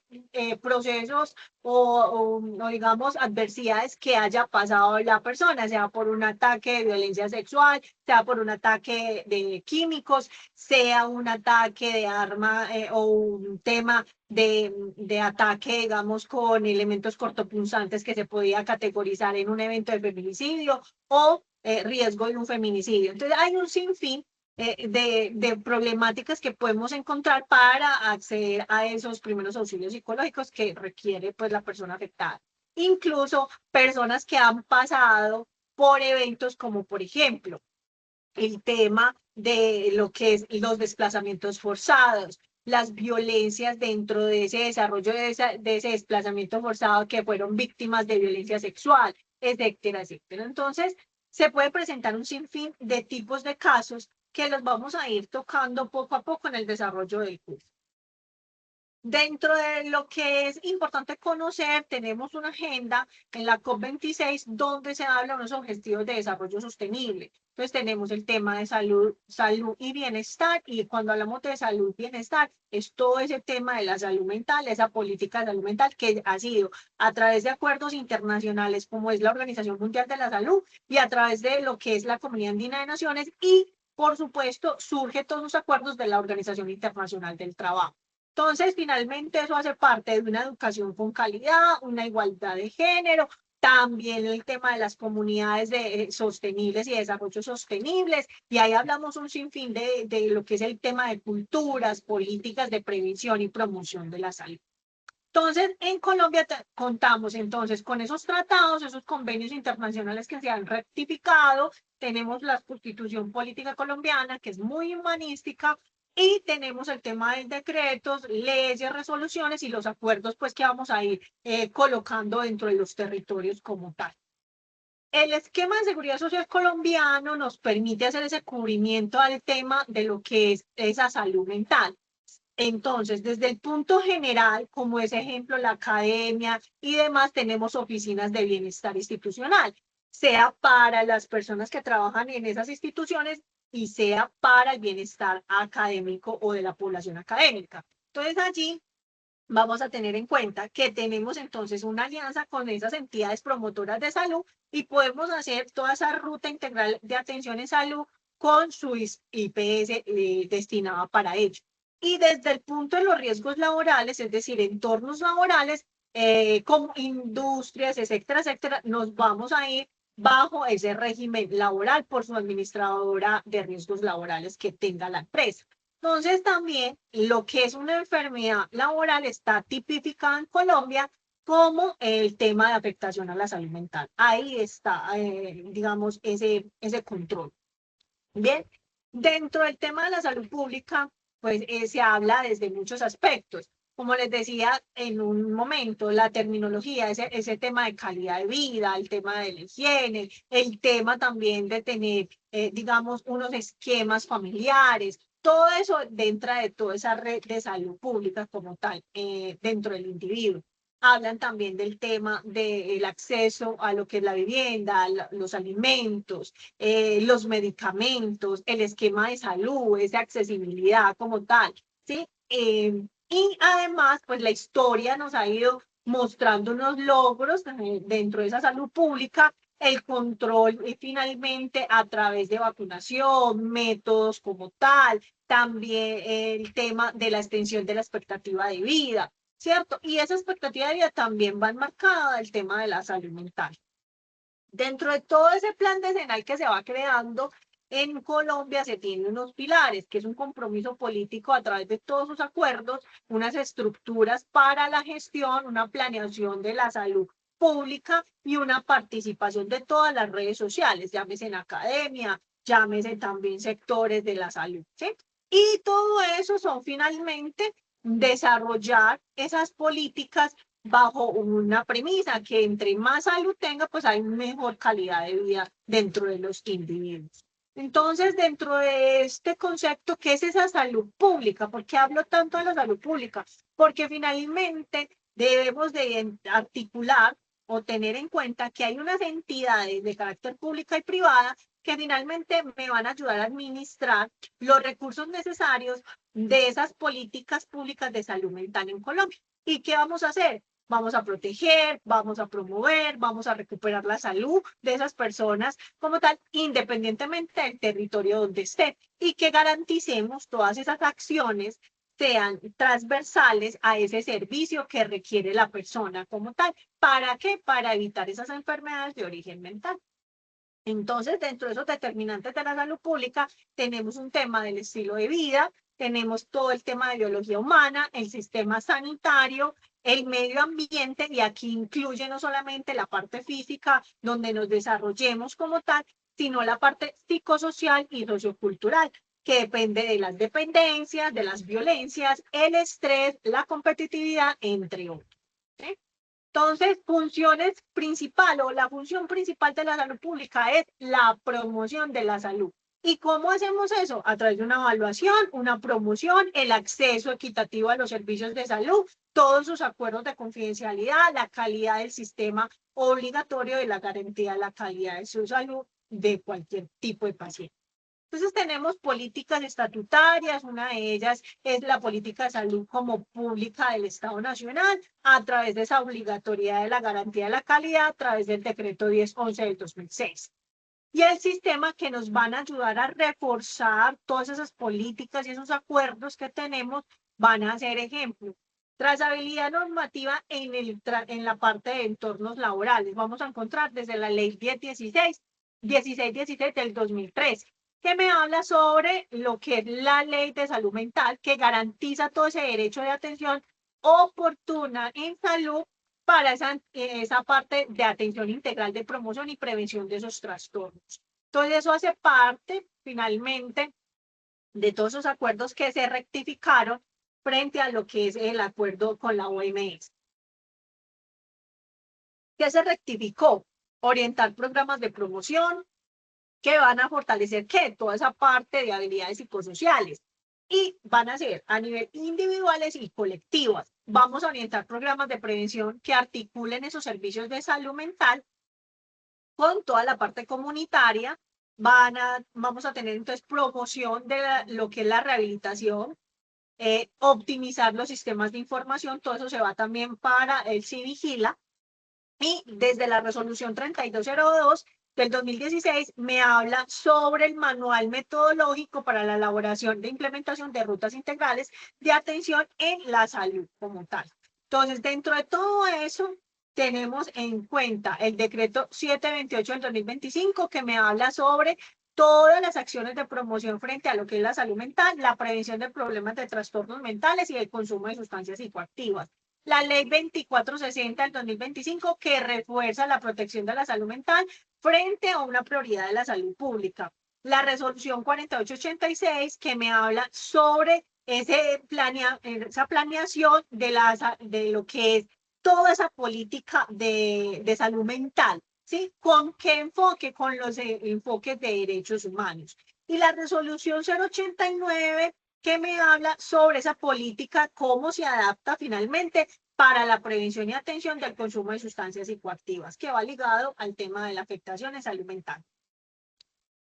procesos o, digamos, adversidades que haya pasado la persona, sea por un ataque de violencia sexual, sea por un ataque de químicos, sea un ataque de arma o un tema de ataque, digamos, con elementos cortopunzantes que se podía categorizar en un evento de feminicidio o riesgo de un feminicidio. Entonces, hay un sinfín de problemáticas que podemos encontrar para acceder a esos primeros auxilios psicológicos que requiere pues la persona afectada. Incluso personas que han pasado por eventos como por ejemplo el tema de lo que es los desplazamientos forzados, las violencias dentro de ese desarrollo de ese desplazamiento forzado que fueron víctimas de violencia sexual, etcétera, etcétera. Entonces, se puede presentar un sinfín de tipos de casos que los vamos a ir tocando poco a poco en el desarrollo del curso. Dentro de lo que es importante conocer, tenemos una agenda en la COP26 donde se habla de unos objetivos de desarrollo sostenible. Entonces tenemos el tema de salud y bienestar, y cuando hablamos de salud y bienestar, es todo ese tema de la salud mental, esa política de salud mental que ha sido a través de acuerdos internacionales como es la Organización Mundial de la Salud y a través de lo que es la Comunidad Andina de Naciones y, por supuesto, surge todos los acuerdos de la Organización Internacional del Trabajo. Entonces, finalmente, eso hace parte de una educación con calidad, una igualdad de género, también el tema de las comunidades sostenibles y desarrollo sostenibles, y ahí hablamos un sinfín de lo que es el tema de culturas, políticas de prevención y promoción de la salud. Entonces, en Colombia contamos entonces con esos tratados, esos convenios internacionales que se han rectificado, tenemos la Constitución Política Colombiana, que es muy humanística, y tenemos el tema de decretos, leyes, resoluciones y los acuerdos pues que vamos a ir colocando dentro de los territorios como tal. El esquema de seguridad social colombiano nos permite hacer ese cubrimiento al tema de lo que es esa salud mental. Entonces, desde el punto general, como es ejemplo la academia y demás, tenemos oficinas de bienestar institucional, sea para las personas que trabajan en esas instituciones y sea para el bienestar académico o de la población académica. Entonces, allí vamos a tener en cuenta que tenemos entonces una alianza con esas entidades promotoras de salud y podemos hacer toda esa ruta integral de atención en salud con su IPS destinada para ello. Y desde el punto de los riesgos laborales, es decir, entornos laborales, como industrias, etcétera, etcétera, nos vamos a ir bajo ese régimen laboral por su administradora de riesgos laborales que tenga la empresa. Entonces también lo que es una enfermedad laboral está tipificado en Colombia como el tema de afectación a la salud mental. Ahí está, digamos, ese control. Bien, dentro del tema de la salud pública, pues se habla desde muchos aspectos. Como les decía en un momento, la terminología, ese tema de calidad de vida, el tema de la higiene, el tema también de tener, digamos, unos esquemas familiares, todo eso dentro de toda esa red de salud pública como tal, dentro del individuo. Hablan también del tema del acceso a lo que es la vivienda, los alimentos, los medicamentos, el esquema de salud, esa accesibilidad como tal, ¿sí? Y además, pues la historia nos ha ido mostrando unos logros dentro de esa salud pública, el control y finalmente a través de vacunación, métodos como tal, también el tema de la extensión de la expectativa de vida, ¿cierto? Y esa expectativa de vida también va enmarcada del tema de la salud mental. Dentro de todo ese plan decenal que se va creando en Colombia se tienen unos pilares, que es un compromiso político a través de todos sus acuerdos, unas estructuras para la gestión, una planeación de la salud pública y una participación de todas las redes sociales, llámese en academia, llámese también sectores de la salud, ¿sí? Y todo eso son finalmente desarrollar esas políticas bajo una premisa que entre más salud tenga, pues hay mejor calidad de vida dentro de los individuos. Entonces, dentro de este concepto, ¿qué es esa salud pública? ¿Por qué hablo tanto de la salud pública? Porque finalmente debemos de articular o tener en cuenta que hay unas entidades de carácter pública y privada que finalmente me van a ayudar a administrar los recursos necesarios de esas políticas públicas de salud mental en Colombia. ¿Y qué vamos a hacer? Vamos a proteger, vamos a promover, vamos a recuperar la salud de esas personas como tal, independientemente del territorio donde estén, y que garanticemos todas esas acciones sean transversales a ese servicio que requiere la persona como tal. ¿Para qué? Para evitar esas enfermedades de origen mental. Entonces, dentro de esos determinantes de la salud pública, tenemos un tema del estilo de vida, tenemos todo el tema de biología humana, el sistema sanitario, el medio ambiente, y aquí incluye no solamente la parte física, donde nos desarrollemos como tal, sino la parte psicosocial y sociocultural, que depende de las dependencias, de las violencias, el estrés, la competitividad, entre otros. ¿Sí? Entonces, funciones principal o la función principal de la salud pública es la promoción de la salud. ¿Y cómo hacemos eso? A través de una evaluación, una promoción, el acceso equitativo a los servicios de salud, todos sus acuerdos de confidencialidad, la calidad del sistema obligatorio de la garantía de la calidad de su salud de cualquier tipo de paciente. Entonces tenemos políticas estatutarias, una de ellas es la política de salud como pública del Estado Nacional, a través de esa obligatoriedad de la garantía de la calidad, a través del decreto 1011 del 2006. Y el sistema que nos van a ayudar a reforzar todas esas políticas y esos acuerdos que tenemos van a ser ejemplos. Trazabilidad normativa en la parte de entornos laborales. Vamos a encontrar desde la ley 1616 del 2013, que me habla sobre lo que es la ley de salud mental, que garantiza todo ese derecho de atención oportuna en salud para esa parte de atención integral de promoción y prevención de esos trastornos. Entonces, eso hace parte, finalmente, de todos esos acuerdos que se rectificaron frente a lo que es el acuerdo con la OMS. ¿Qué se rectificó? Orientar programas de promoción, que van a fortalecer ¿qué? Toda esa parte de habilidades psicosociales, y van a ser a nivel individuales y colectivas. Vamos a orientar programas de prevención que articulen esos servicios de salud mental con toda la parte comunitaria. Vamos a tener entonces promoción de lo que es la rehabilitación, optimizar los sistemas de información, todo eso se va también para el CIVIGILA. Y desde la resolución 3202 del 2016 me habla sobre el manual metodológico para la elaboración de implementación de rutas integrales de atención en la salud como tal. Entonces, dentro de todo eso, tenemos en cuenta el decreto 728 del 2025 que me habla sobre todas las acciones de promoción frente a lo que es la salud mental, la prevención de problemas de trastornos mentales y el consumo de sustancias psicoactivas. La ley 2460 del 2025 que refuerza la protección de la salud mental frente a una prioridad de la salud pública. La resolución 4886 que me habla sobre esa planeación de lo que es toda esa política de salud mental, ¿sí? ¿Con qué enfoque? Con los enfoques de derechos humanos. Y la resolución 089 que me habla sobre esa política, cómo se adapta finalmente para la prevención y atención del consumo de sustancias psicoactivas, que va ligado al tema de la afectación en salud mental.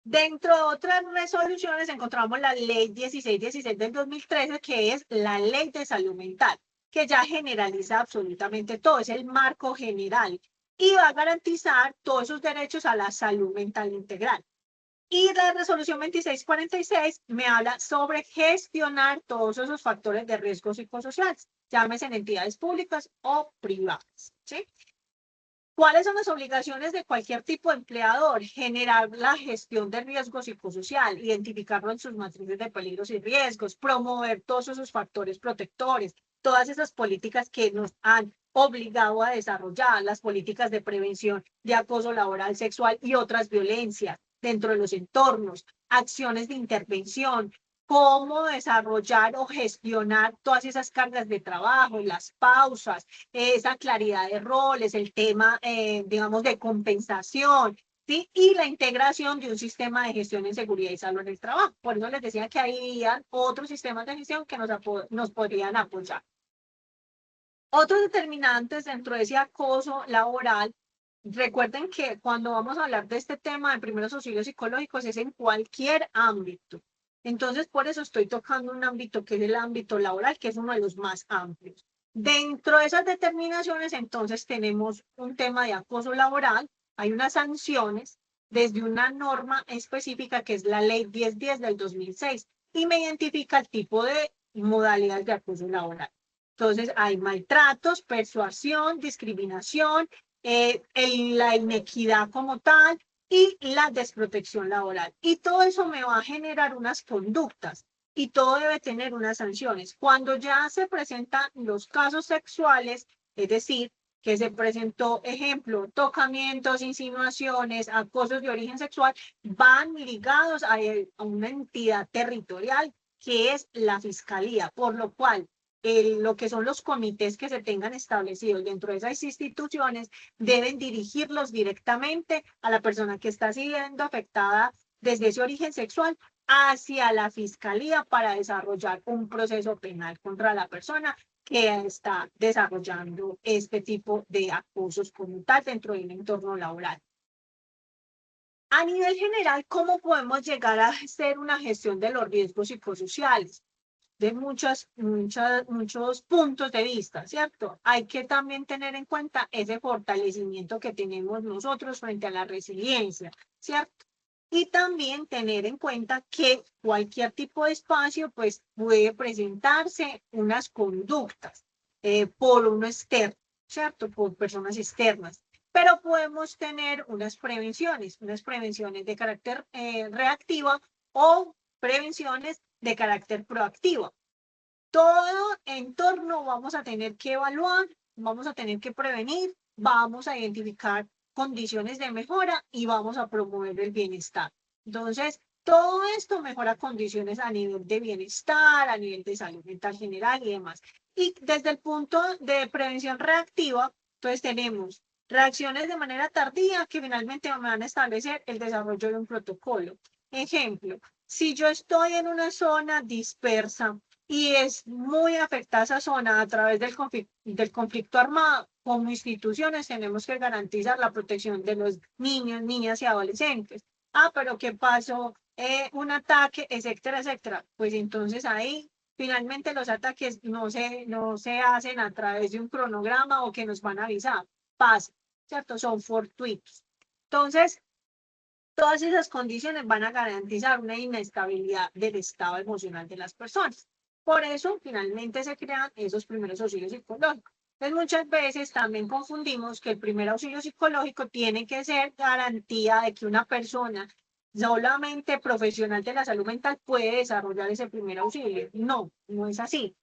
Dentro de otras resoluciones encontramos la ley 1616 del 2013, que es la ley de salud mental, que ya generaliza absolutamente todo, es el marco general y va a garantizar todos esos derechos a la salud mental integral. Y la resolución 2646 me habla sobre gestionar todos esos factores de riesgo psicosociales, llámese en entidades públicas o privadas, ¿sí? ¿Cuáles son las obligaciones de cualquier tipo de empleador? Generar la gestión de riesgo psicosocial, identificarlo en sus matrices de peligros y riesgos, promover todos esos factores protectores, todas esas políticas que nos han obligado a desarrollar, las políticas de prevención de acoso laboral, sexual y otras violencias dentro de los entornos, acciones de intervención, cómo desarrollar o gestionar todas esas cargas de trabajo, las pausas, esa claridad de roles, el tema, digamos, de compensación, ¿sí? Y la integración de un sistema de gestión en seguridad y salud en el trabajo. Por eso les decía que había otros sistemas de gestión que nos podrían apoyar. Otros determinantes dentro de ese acoso laboral, recuerden que cuando vamos a hablar de este tema de primeros auxilios psicológicos es en cualquier ámbito. Entonces, por eso estoy tocando un ámbito que es el ámbito laboral, que es uno de los más amplios. Dentro de esas determinaciones, entonces, tenemos un tema de acoso laboral, hay unas sanciones desde una norma específica que es la ley 1010 del 2006 y me identifica el tipo de modalidades de acoso laboral. Entonces, hay maltratos, persuasión, discriminación, la inequidad como tal y la desprotección laboral. Y todo eso me va a generar unas conductas y todo debe tener unas sanciones. Cuando ya se presentan los casos sexuales, es decir, que se presentó, ejemplo, tocamientos, insinuaciones, acosos de origen sexual, van ligados a una entidad territorial que es la fiscalía, por lo cual lo que son los comités que se tengan establecidos dentro de esas instituciones deben dirigirlos directamente a la persona que está siendo afectada desde ese origen sexual hacia la fiscalía para desarrollar un proceso penal contra la persona que está desarrollando este tipo de acosos como tal dentro de un entorno laboral. A nivel general, ¿cómo podemos llegar a hacer una gestión de los riesgos psicosociales? De muchos puntos de vista, ¿cierto? Hay que también tener en cuenta ese fortalecimiento que tenemos nosotros frente a la resiliencia, ¿cierto? Y también tener en cuenta que cualquier tipo de espacio, pues, puede presentarse unas conductas por uno externo, ¿cierto? Por personas externas. Pero podemos tener unas prevenciones de carácter reactiva o prevenciones de carácter proactivo. Todo entorno vamos a tener que evaluar, vamos a tener que prevenir, vamos a identificar condiciones de mejora y vamos a promover el bienestar. Entonces, todo esto mejora condiciones a nivel de bienestar, a nivel de salud mental general y demás. Y desde el punto de prevención reactiva, entonces tenemos reacciones de manera tardía que finalmente van a establecer el desarrollo de un protocolo. Ejemplo, si yo estoy en una zona dispersa y es muy afectada esa zona a través del conflicto armado, como instituciones tenemos que garantizar la protección de los niños, niñas y adolescentes. Ah, pero ¿qué pasó? Un ataque, etcétera, etcétera. Pues entonces ahí finalmente los ataques no se hacen a través de un cronograma o que nos van a avisar. Pasa, ¿cierto? Son fortuitos. Entonces, Todas esas condiciones van a garantizar una inestabilidad del estado emocional de las personas. Por eso, finalmente, se crean esos primeros auxilios psicológicos. Entonces, muchas veces también confundimos que el primer auxilio psicológico tiene que ser garantía de que una persona solamente profesional de la salud mental puede desarrollar ese primer auxilio. No, no es así.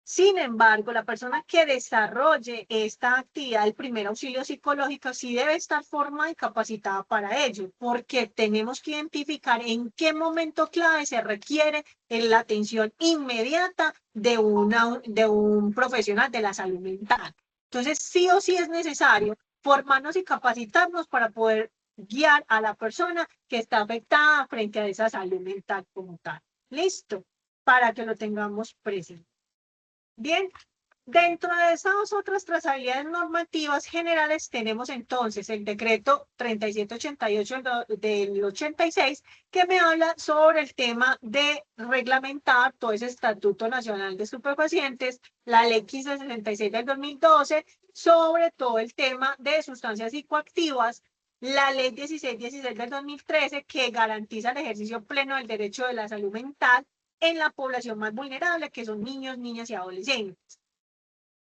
Sin embargo, la persona que desarrolle esta actividad, el primer auxilio psicológico, sí debe estar formada y capacitada para ello, porque tenemos que identificar en qué momento clave se requiere la atención inmediata de un profesional de la salud mental. Entonces, sí o sí es necesario formarnos y capacitarnos para poder guiar a la persona que está afectada frente a esa salud mental como tal. Listo, para que lo tengamos presente. Bien, dentro de esas otras trazabilidades normativas generales tenemos entonces el decreto 3788 del 86, que me habla sobre el tema de reglamentar todo ese Estatuto Nacional de Estupefacientes, la ley 1566 del 2012, sobre todo el tema de sustancias psicoactivas, la ley 1616 del 2013, que garantiza el ejercicio pleno del derecho de la salud mental en la población más vulnerable, que son niños, niñas y adolescentes.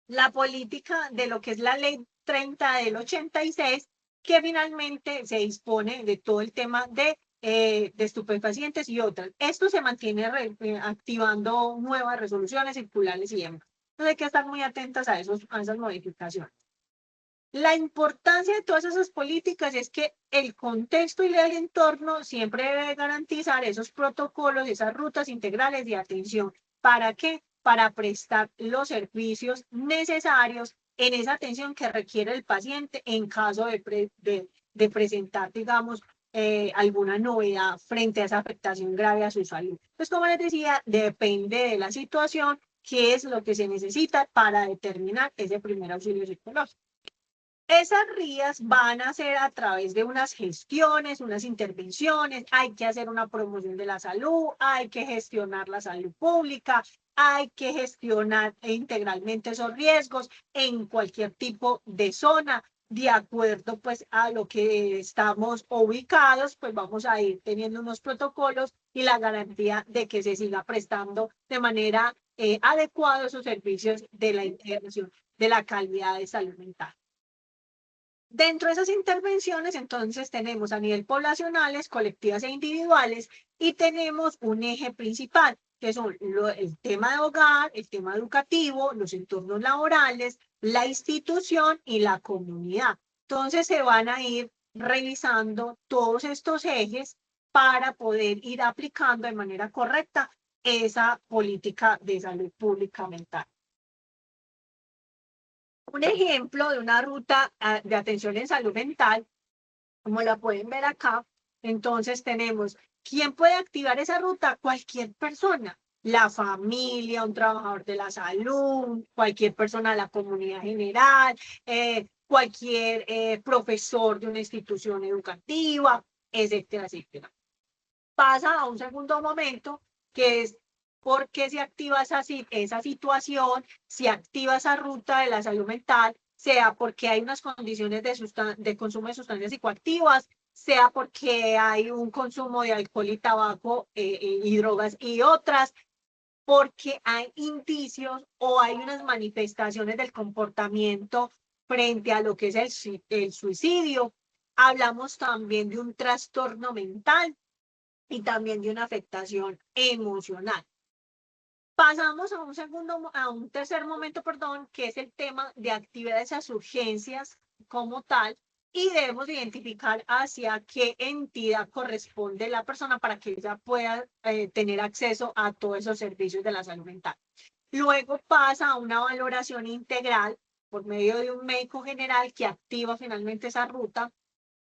La política de lo que es la ley 30 del 86, que finalmente se dispone de todo el tema de estupefacientes y otras. Esto se mantiene activando nuevas resoluciones circulares y demás. Entonces hay que estar muy atentas a esas modificaciones. La importancia de todas esas políticas es que el contexto y el entorno siempre debe garantizar esos protocolos, esas rutas integrales de atención. ¿Para qué? Para prestar los servicios necesarios en esa atención que requiere el paciente en caso de presentar, digamos, alguna novedad frente a esa afectación grave a su salud. Pues como les decía, depende de la situación, qué es lo que se necesita para determinar ese primer auxilio psicológico. Esas RIAs van a ser a través de unas gestiones, unas intervenciones, hay que hacer una promoción de la salud, hay que gestionar la salud pública, hay que gestionar integralmente esos riesgos en cualquier tipo de zona, de acuerdo pues a lo que estamos ubicados, pues vamos a ir teniendo unos protocolos y la garantía de que se siga prestando de manera adecuada esos servicios de la integración de la calidad de salud mental. Dentro de esas intervenciones, entonces, tenemos a nivel poblacionales, colectivas e individuales, y tenemos un eje principal, que son el tema de hogar, el tema educativo, los entornos laborales, la institución y la comunidad. Entonces, se van a ir revisando todos estos ejes para poder ir aplicando de manera correcta esa política de salud pública mental. Un ejemplo de una ruta de atención en salud mental, como la pueden ver acá, entonces tenemos, ¿quién puede activar esa ruta? Cualquier persona, la familia, un trabajador de la salud, cualquier persona de la comunidad general, cualquier profesor de una institución educativa, etcétera, etcétera. Pasa a un segundo momento, que es por qué se activa esa situación, se activa esa ruta de la salud mental, sea porque hay unas condiciones de consumo de sustancias psicoactivas, sea porque hay un consumo de alcohol y tabaco y drogas y otras, porque hay indicios o hay unas manifestaciones del comportamiento frente a lo que es el suicidio. Hablamos también de un trastorno mental y también de una afectación emocional. Pasamos a un tercer momento, perdón, que es el tema de actividades a urgencias como tal, y debemos identificar hacia qué entidad corresponde la persona para que ella pueda tener acceso a todos esos servicios de la salud mental. Luego pasa a una valoración integral por medio de un médico general que activa finalmente esa ruta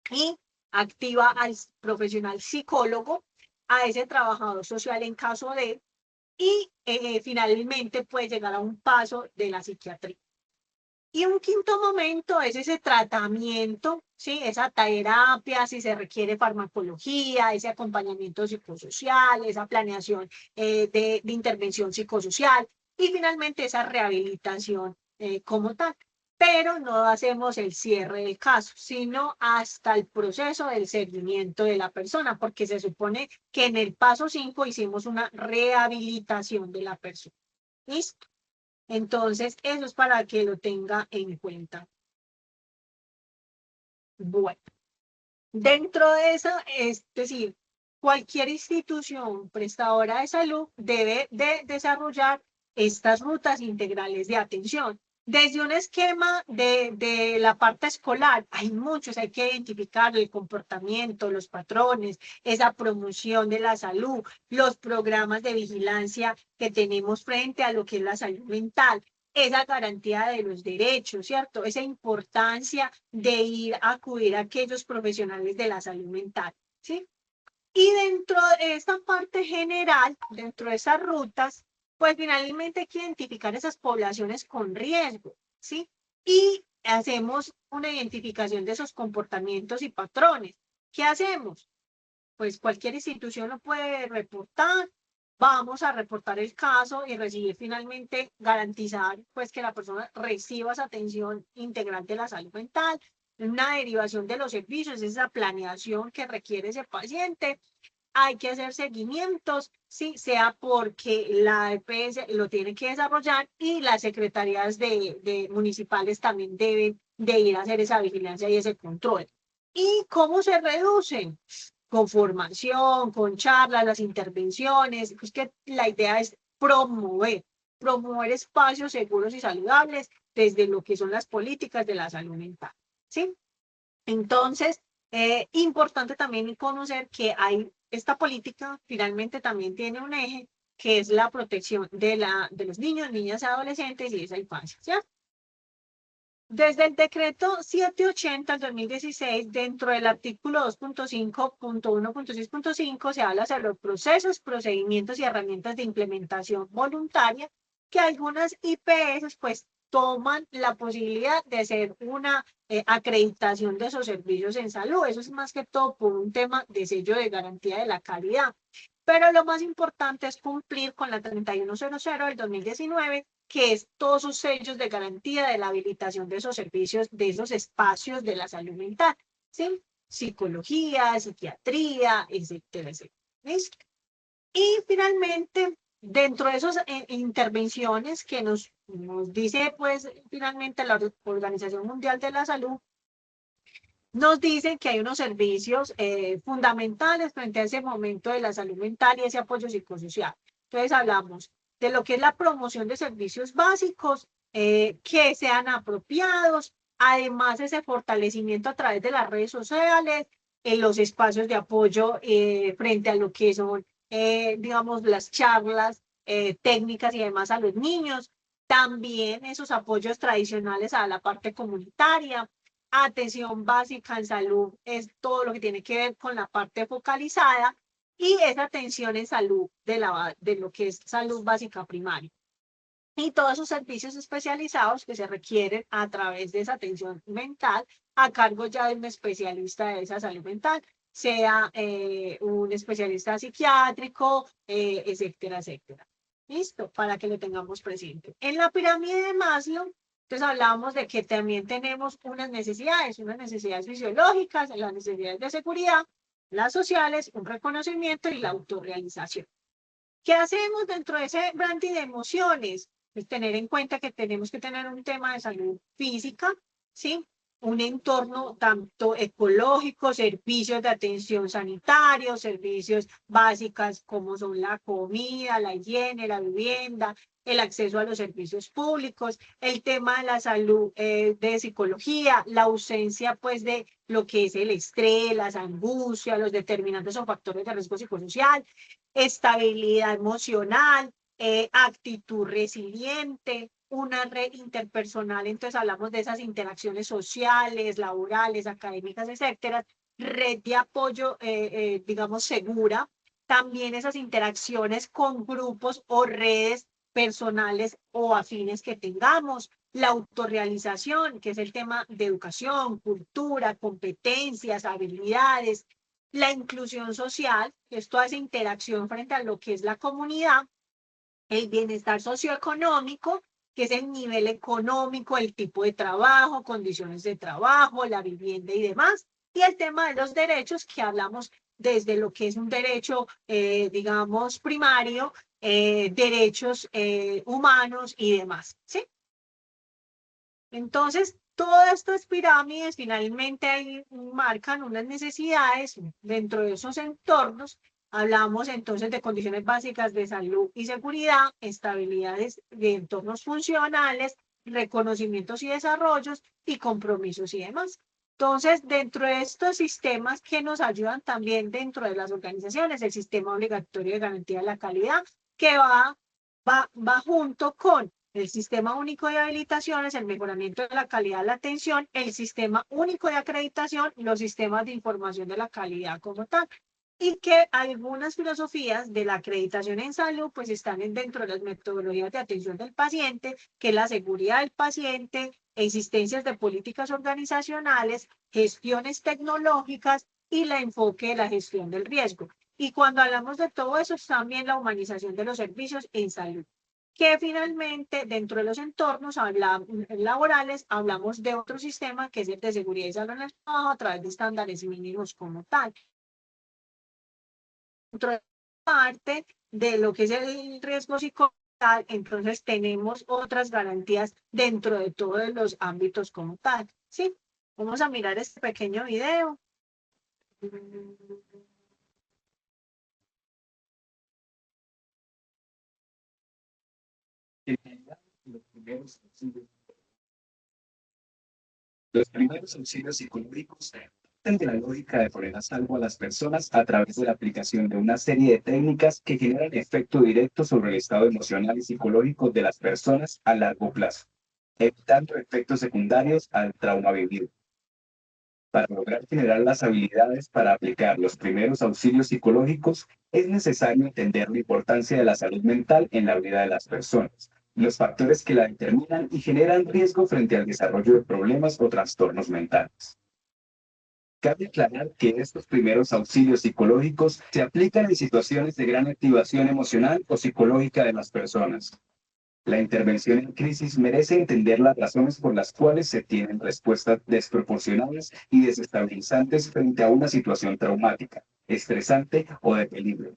y activa al profesional psicólogo, a ese trabajador social en caso de, y finalmente puede llegar a un paso de la psiquiatría. Y un quinto momento es ese tratamiento, ¿sí? Esa terapia, si se requiere farmacología, ese acompañamiento psicosocial, esa planeación de intervención psicosocial y finalmente esa rehabilitación como tal. pero no hacemos el cierre del caso, sino hasta el proceso del seguimiento de la persona, porque se supone que en el paso 5 hicimos una rehabilitación de la persona. ¿Listo? Entonces, eso es para que lo tenga en cuenta. Bueno, dentro de eso, es decir, cualquier institución prestadora de salud debe de desarrollar estas rutas integrales de atención. Desde un esquema de la parte escolar, hay muchos, hay que identificar el comportamiento, los patrones, esa promoción de la salud, los programas de vigilancia que tenemos frente a lo que es la salud mental, esa garantía de los derechos, ¿cierto? Esa importancia de ir a acudir a aquellos profesionales de la salud mental, ¿sí? Y dentro de esta parte general, dentro de esas rutas, pues finalmente hay que identificar esas poblaciones con riesgo, ¿sí? Y hacemos una identificación de esos comportamientos y patrones. ¿Qué hacemos? Pues cualquier institución lo puede reportar, vamos a reportar el caso y recibir finalmente, garantizar pues que la persona reciba esa atención integral de la salud mental, una derivación de los servicios, esa planeación que requiere ese paciente. Hay que hacer seguimientos, sí, sea porque la EPS lo tiene que desarrollar y las secretarías de municipales también deben de ir a hacer esa vigilancia y ese control. ¿Y cómo se reducen? Con formación, con charlas, las intervenciones, pues que la idea es promover espacios seguros y saludables desde lo que son las políticas de la salud mental, ¿sí? Entonces, importante también conocer que hay esta política, finalmente también tiene un eje, que es la protección de los niños, niñas y adolescentes y esa infancia, ¿cierto? Desde el decreto 780 del 2016, dentro del artículo 2.5.1.6.5, se habla sobre los procesos, procedimientos y herramientas de implementación voluntaria que algunas IPS pues toman la posibilidad de hacer una acreditación de esos servicios en salud. Eso es más que todo por un tema de sello de garantía de la calidad. Pero lo más importante es cumplir con la 3100 del 2019, que es todos sus sellos de garantía de la habilitación de esos servicios, de esos espacios de la salud mental, ¿sí? Psicología, psiquiatría, etcétera, etcétera. ¿Listo? Y finalmente, dentro de esas intervenciones que nos dice, pues, finalmente la Organización Mundial de la Salud, nos dicen que hay unos servicios fundamentales frente a ese momento de la salud mental y ese apoyo psicosocial. Entonces hablamos de lo que es la promoción de servicios básicos que sean apropiados, además ese fortalecimiento a través de las redes sociales, en los espacios de apoyo frente a lo que son, digamos, las charlas técnicas y demás a los niños, también esos apoyos tradicionales a la parte comunitaria. Atención básica en salud es todo lo que tiene que ver con la parte focalizada y esa atención en salud de lo que es salud básica primaria. Y todos esos servicios especializados que se requieren a través de esa atención mental a cargo ya de un especialista de esa salud mental, sea un especialista psiquiátrico, etcétera, etcétera. Listo, para que lo tengamos presente. En la pirámide de Maslow, entonces hablábamos de que también tenemos unas necesidades fisiológicas, las necesidades de seguridad, las sociales, un reconocimiento y la autorrealización. ¿Qué hacemos dentro de ese branding de emociones? Pues tener en cuenta que tenemos que tener un tema de salud física, ¿sí? Un entorno tanto ecológico, servicios de atención sanitaria, servicios básicos como son la comida, la higiene, la vivienda, el acceso a los servicios públicos, el tema de la salud de psicología, la ausencia pues de lo que es el estrés, las angustias, los determinantes o factores de riesgo psicosocial, estabilidad emocional, actitud resiliente, una red interpersonal, entonces hablamos de esas interacciones sociales, laborales, académicas, etcétera, red de apoyo, digamos, segura, también esas interacciones con grupos o redes personales o afines que tengamos, la autorrealización, que es el tema de educación, cultura, competencias, habilidades, la inclusión social, que es toda esa interacción frente a lo que es la comunidad, el bienestar socioeconómico, que es el nivel económico, el tipo de trabajo, condiciones de trabajo, la vivienda y demás. Y el tema de los derechos, que hablamos desde lo que es un derecho, digamos, primario, derechos humanos y demás, ¿sí? Entonces, todas estas pirámides finalmente ahí marcan unas necesidades dentro de esos entornos. Hablamos entonces de condiciones básicas de salud y seguridad, estabilidades de entornos funcionales, reconocimientos y desarrollos y compromisos y demás. Entonces, dentro de estos sistemas que nos ayudan también dentro de las organizaciones, el sistema obligatorio de garantía de la calidad, que va junto con el Sistema Único de Habilitaciones, el mejoramiento de la calidad de la atención, el Sistema Único de Acreditación y los sistemas de información de la calidad como tal. Y que algunas filosofías de la acreditación en salud pues están dentro de las metodologías de atención del paciente, que es la seguridad del paciente, existencias de políticas organizacionales, gestiones tecnológicas y el enfoque de la gestión del riesgo. Y cuando hablamos de todo eso, es también la humanización de los servicios en salud, que finalmente dentro de los entornos laborales hablamos de otro sistema que es el de seguridad y salud en el trabajo a través de estándares mínimos como tal. Dentro de parte de lo que es el riesgo psicosocial, entonces tenemos otras garantías dentro de todos los ámbitos como tal, ¿sí? Vamos a mirar este pequeño video. Los primeros auxilios psicológicos parten de la lógica de poner a salvo a las personas a través de la aplicación de una serie de técnicas que generan efecto directo sobre el estado emocional y psicológico de las personas a largo plazo, evitando efectos secundarios al trauma vivido. Para lograr generar las habilidades para aplicar los primeros auxilios psicológicos, es necesario entender la importancia de la salud mental en la vida de las personas, los factores que la determinan y generan riesgo frente al desarrollo de problemas o trastornos mentales. Cabe aclarar que estos primeros auxilios psicológicos se aplican en situaciones de gran activación emocional o psicológica de las personas. La intervención en crisis merece entender las razones por las cuales se tienen respuestas desproporcionadas y desestabilizantes frente a una situación traumática, estresante o de peligro.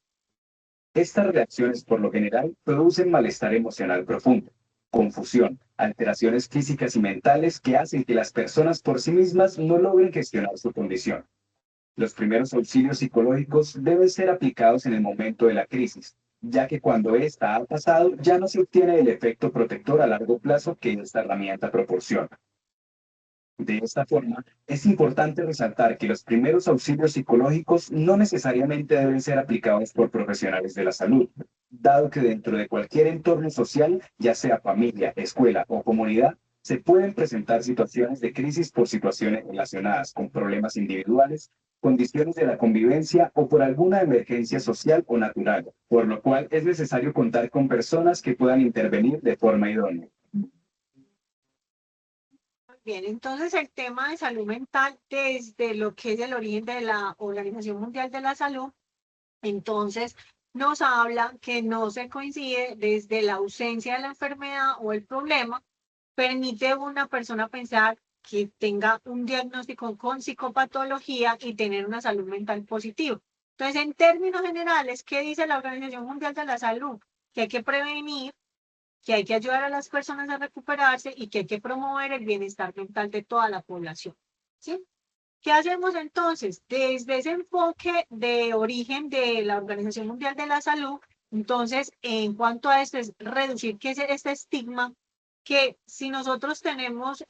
Estas reacciones, por lo general, producen malestar emocional profundo, confusión, alteraciones físicas y mentales que hacen que las personas por sí mismas no logren gestionar su condición. Los primeros auxilios psicológicos deben ser aplicados en el momento de la crisis, ya que cuando ésta ha pasado ya no se obtiene el efecto protector a largo plazo que esta herramienta proporciona. De esta forma, es importante resaltar que los primeros auxilios psicológicos no necesariamente deben ser aplicados por profesionales de la salud, dado que dentro de cualquier entorno social, ya sea familia, escuela o comunidad, se pueden presentar situaciones de crisis por situaciones relacionadas con problemas individuales, condiciones de la convivencia o por alguna emergencia social o natural, por lo cual es necesario contar con personas que puedan intervenir de forma idónea. Bien, entonces el tema de salud mental desde lo que es el origen de la Organización Mundial de la Salud, entonces nos habla que no se coincide desde la ausencia de la enfermedad o el problema, permite a una persona pensar que tenga un diagnóstico con psicopatología y tener una salud mental positiva. Entonces, en términos generales, ¿qué dice la Organización Mundial de la Salud? Que hay que prevenir, que hay que ayudar a las personas a recuperarse y que hay que promover el bienestar mental de toda la población, ¿sí? ¿Qué hacemos entonces? Desde ese enfoque de origen de la Organización Mundial de la Salud, entonces, en cuanto a esto, es reducir que este estigma, que si nosotros tenemos,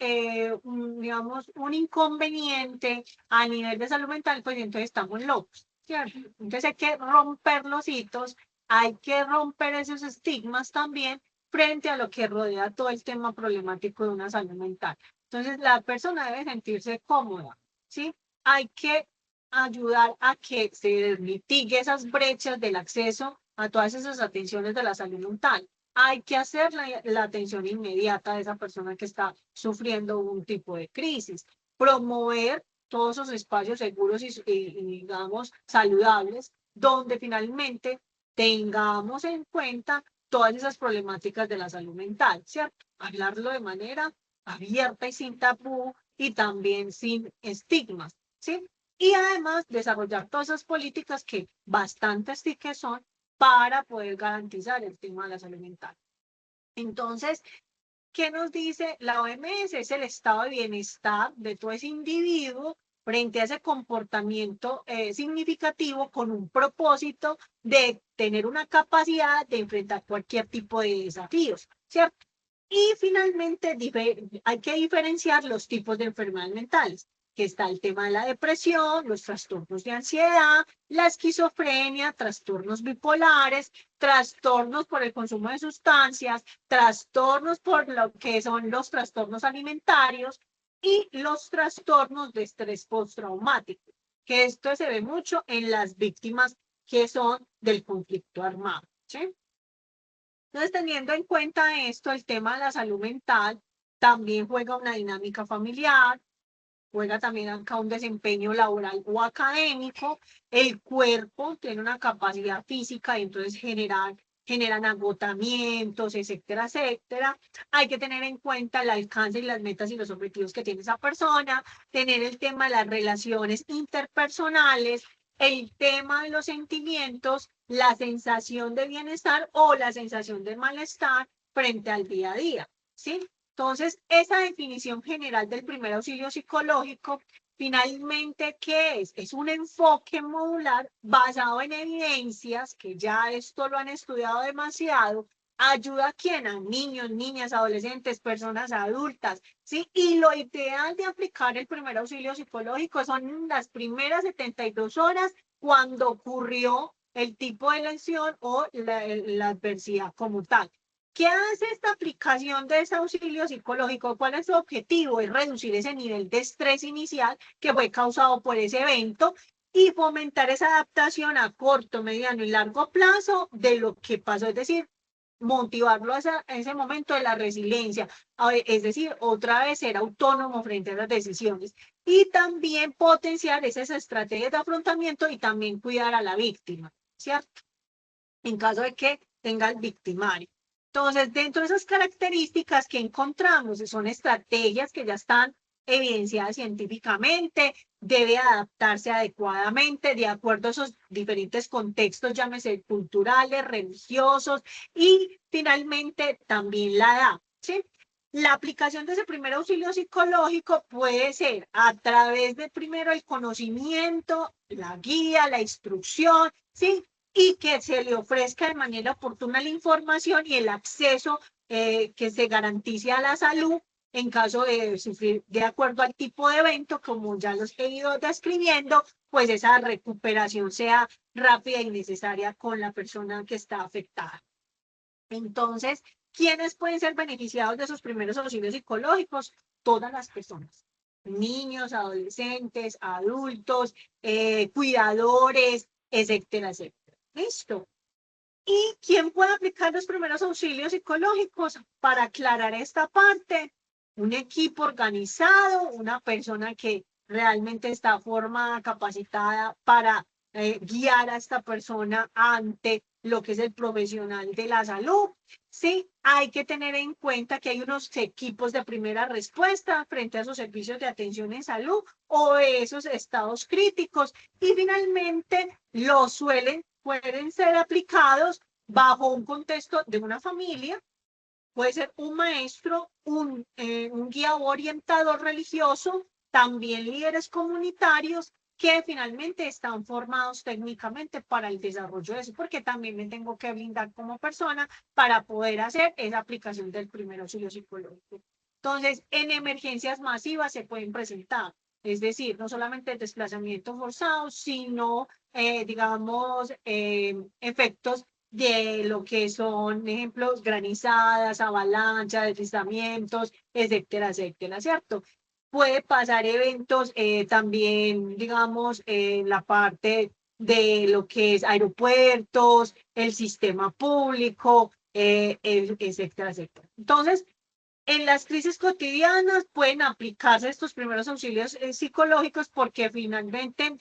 digamos, un inconveniente a nivel de salud mental, pues entonces estamos locos, ¿cierto? Entonces hay que romper los hitos, hay que romper esos estigmas también frente a lo que rodea todo el tema problemático de una salud mental. Entonces, la persona debe sentirse cómoda, ¿sí? Hay que ayudar a que se mitigue esas brechas del acceso a todas esas atenciones de la salud mental. Hay que hacer la atención inmediata de esa persona que está sufriendo un tipo de crisis. Promover todos esos espacios seguros digamos, saludables, donde finalmente tengamos en cuenta todas esas problemáticas de la salud mental, ¿cierto? Hablarlo de manera abierta y sin tabú y también sin estigmas, ¿sí? Y además desarrollar todas esas políticas que bastantes sí que son para poder garantizar el tema de la salud mental. Entonces, ¿qué nos dice la OMS? Es el estado de bienestar de todo ese individuo frente a ese comportamiento significativo con un propósito de tener una capacidad de enfrentar cualquier tipo de desafíos, ¿cierto? Y finalmente hay que diferenciar los tipos de enfermedades mentales, que está el tema de la depresión, los trastornos de ansiedad, la esquizofrenia, trastornos bipolares, trastornos por el consumo de sustancias, trastornos por lo que son los trastornos alimentarios y los trastornos de estrés postraumático, que esto se ve mucho en las víctimas que son del conflicto armado, ¿sí? Entonces, teniendo en cuenta esto, el tema de la salud mental también juega una dinámica familiar, juega también acá un desempeño laboral o académico. El cuerpo tiene una capacidad física y entonces generan agotamientos, etcétera, etcétera. Hay que tener en cuenta el alcance y las metas y los objetivos que tiene esa persona, tener el tema de las relaciones interpersonales, el tema de los sentimientos, la sensación de bienestar o la sensación de malestar frente al día a día, ¿sí? Entonces, esa definición general del primer auxilio psicológico, finalmente, ¿qué es? Es un enfoque modular basado en evidencias, que ya esto lo han estudiado demasiado, ayuda a quién, a niños, niñas, adolescentes, personas adultas, ¿sí? Y lo ideal de aplicar el primer auxilio psicológico son las primeras 72 horas cuando ocurrió el tipo de lesión o la adversidad como tal. ¿Qué hace esta aplicación de ese auxilio psicológico? ¿Cuál es su objetivo? Es reducir ese nivel de estrés inicial que fue causado por ese evento y fomentar esa adaptación a corto, mediano y largo plazo de lo que pasó, es decir, motivarlo a ese momento de la resiliencia, es decir, otra vez ser autónomo frente a las decisiones y también potenciar esas estrategias de afrontamiento y también cuidar a la víctima, ¿cierto? En caso de que tenga el victimario. Entonces, dentro de esas características que encontramos, son estrategias que ya están evidenciadas científicamente, debe adaptarse adecuadamente de acuerdo a esos diferentes contextos, llámese culturales, religiosos y finalmente también la edad, ¿sí? La aplicación de ese primer auxilio psicológico puede ser a través de primero el conocimiento, la guía, la instrucción, ¿sí? Y que se le ofrezca de manera oportuna la información y el acceso que se garantice a la salud en caso de sufrir de acuerdo al tipo de evento, como ya los he ido describiendo, pues esa recuperación sea rápida y necesaria con la persona que está afectada. Entonces, ¿quiénes pueden ser beneficiados de esos primeros auxilios psicológicos? Todas las personas. Niños, adolescentes, adultos, cuidadores, etcétera, etcétera. ¿Listo? ¿Y quién puede aplicar los primeros auxilios psicológicos? Para aclarar esta parte, un equipo organizado, una persona que realmente está formada, capacitada para guiar a esta persona ante lo que es el profesional de la salud. Sí, hay que tener en cuenta que hay unos equipos de primera respuesta frente a esos servicios de atención en salud o esos estados críticos y finalmente pueden ser aplicados bajo un contexto de una familia, puede ser un maestro, un guía o orientador religioso, también líderes comunitarios que finalmente están formados técnicamente para el desarrollo de eso, porque también me tengo que blindar como persona para poder hacer esa aplicación del primer auxilio psicológico. Entonces, en emergencias masivas se pueden presentar, es decir, no solamente el desplazamiento forzado, sino, digamos, efectos de lo que son, ejemplos, granizadas, avalanchas, deslizamientos, etcétera, etcétera, ¿cierto? Puede pasar eventos también, digamos, en la parte de lo que es aeropuertos, el sistema público, etcétera, etcétera. Entonces, en las crisis cotidianas pueden aplicarse estos primeros auxilios psicológicos porque finalmente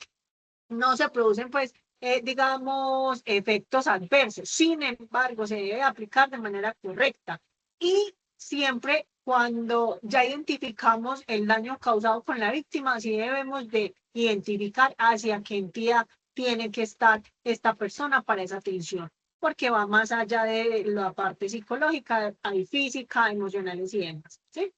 no se producen pues digamos, efectos adversos. Sin embargo, se debe aplicar de manera correcta. Y siempre cuando ya identificamos el daño causado con la víctima, sí debemos de identificar hacia qué entidad tiene que estar esta persona para esa atención, porque va más allá de la parte psicológica, hay física, emocionales y demás, ¿sí?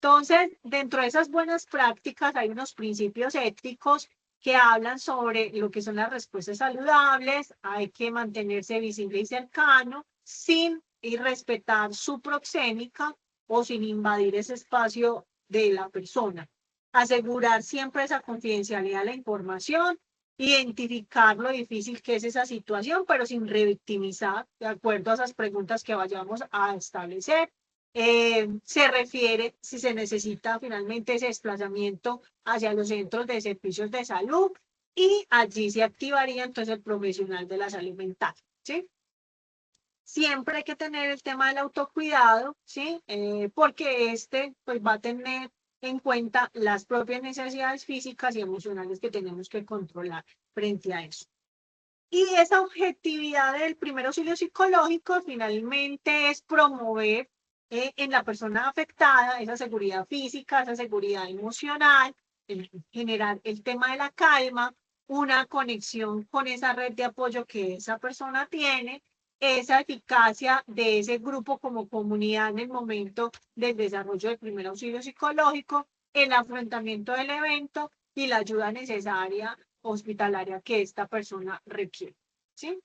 Entonces, dentro de esas buenas prácticas hay unos principios éticos que hablan sobre lo que son las respuestas saludables, hay que mantenerse visible y cercano, sin irrespetar su proxémica o sin invadir ese espacio de la persona. Asegurar siempre esa confidencialidad de la información, identificar lo difícil que es esa situación, pero sin revictimizar, de acuerdo a esas preguntas que vayamos a establecer. Se refiere si se necesita finalmente ese desplazamiento hacia los centros de servicios de salud y allí se activaría entonces el profesional de la salud mental, ¿sí? Siempre hay que tener el tema del autocuidado, ¿sí? Porque pues, va a tener en cuenta las propias necesidades físicas y emocionales que tenemos que controlar frente a eso. Y esa objetividad del primer auxilio psicológico finalmente es promover en la persona afectada esa seguridad física, esa seguridad emocional, generar el tema de la calma, una conexión con esa red de apoyo que esa persona tiene, esa eficacia de ese grupo como comunidad en el momento del desarrollo del primer auxilio psicológico, el afrontamiento del evento y la ayuda necesaria hospitalaria que esta persona requiere, ¿sí?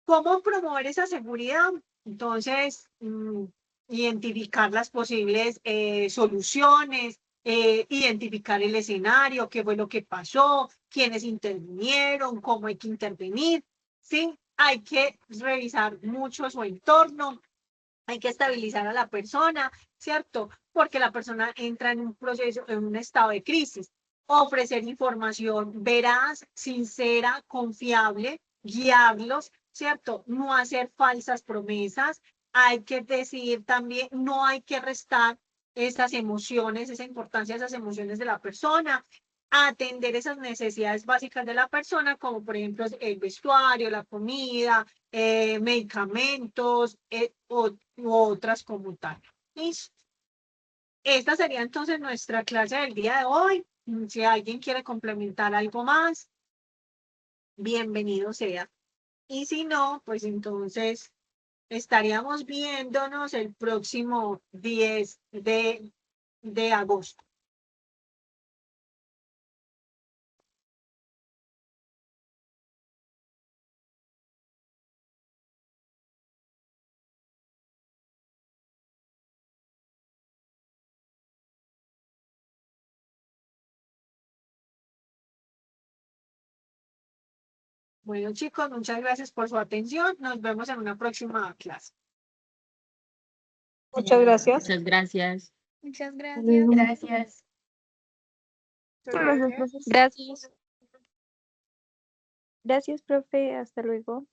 ¿Cómo promover esa seguridad? Entonces, identificar las posibles soluciones, identificar el escenario, qué fue lo que pasó, quiénes intervinieron, cómo hay que intervenir, ¿sí? Hay que revisar mucho su entorno, hay que estabilizar a la persona, ¿cierto? Porque la persona entra en un proceso, en un estado de crisis. Ofrecer información veraz, sincera, confiable, guiarlos, ¿cierto? No hacer falsas promesas. Hay que decir también, no hay que restar esas emociones, esa importancia de esas emociones de la persona, atender esas necesidades básicas de la persona, como por ejemplo el vestuario, la comida, medicamentos u otras como tal. ¿Listo? Esta sería entonces nuestra clase del día de hoy. Si alguien quiere complementar algo más, bienvenido sea. Y si no, pues entonces estaríamos viéndonos el próximo 10 de agosto. Bueno, chicos, muchas gracias por su atención. Nos vemos en una próxima clase. Muchas gracias. Muchas gracias. Muchas gracias. Gracias. Gracias, profesor. Gracias. Gracias, profe. Hasta luego.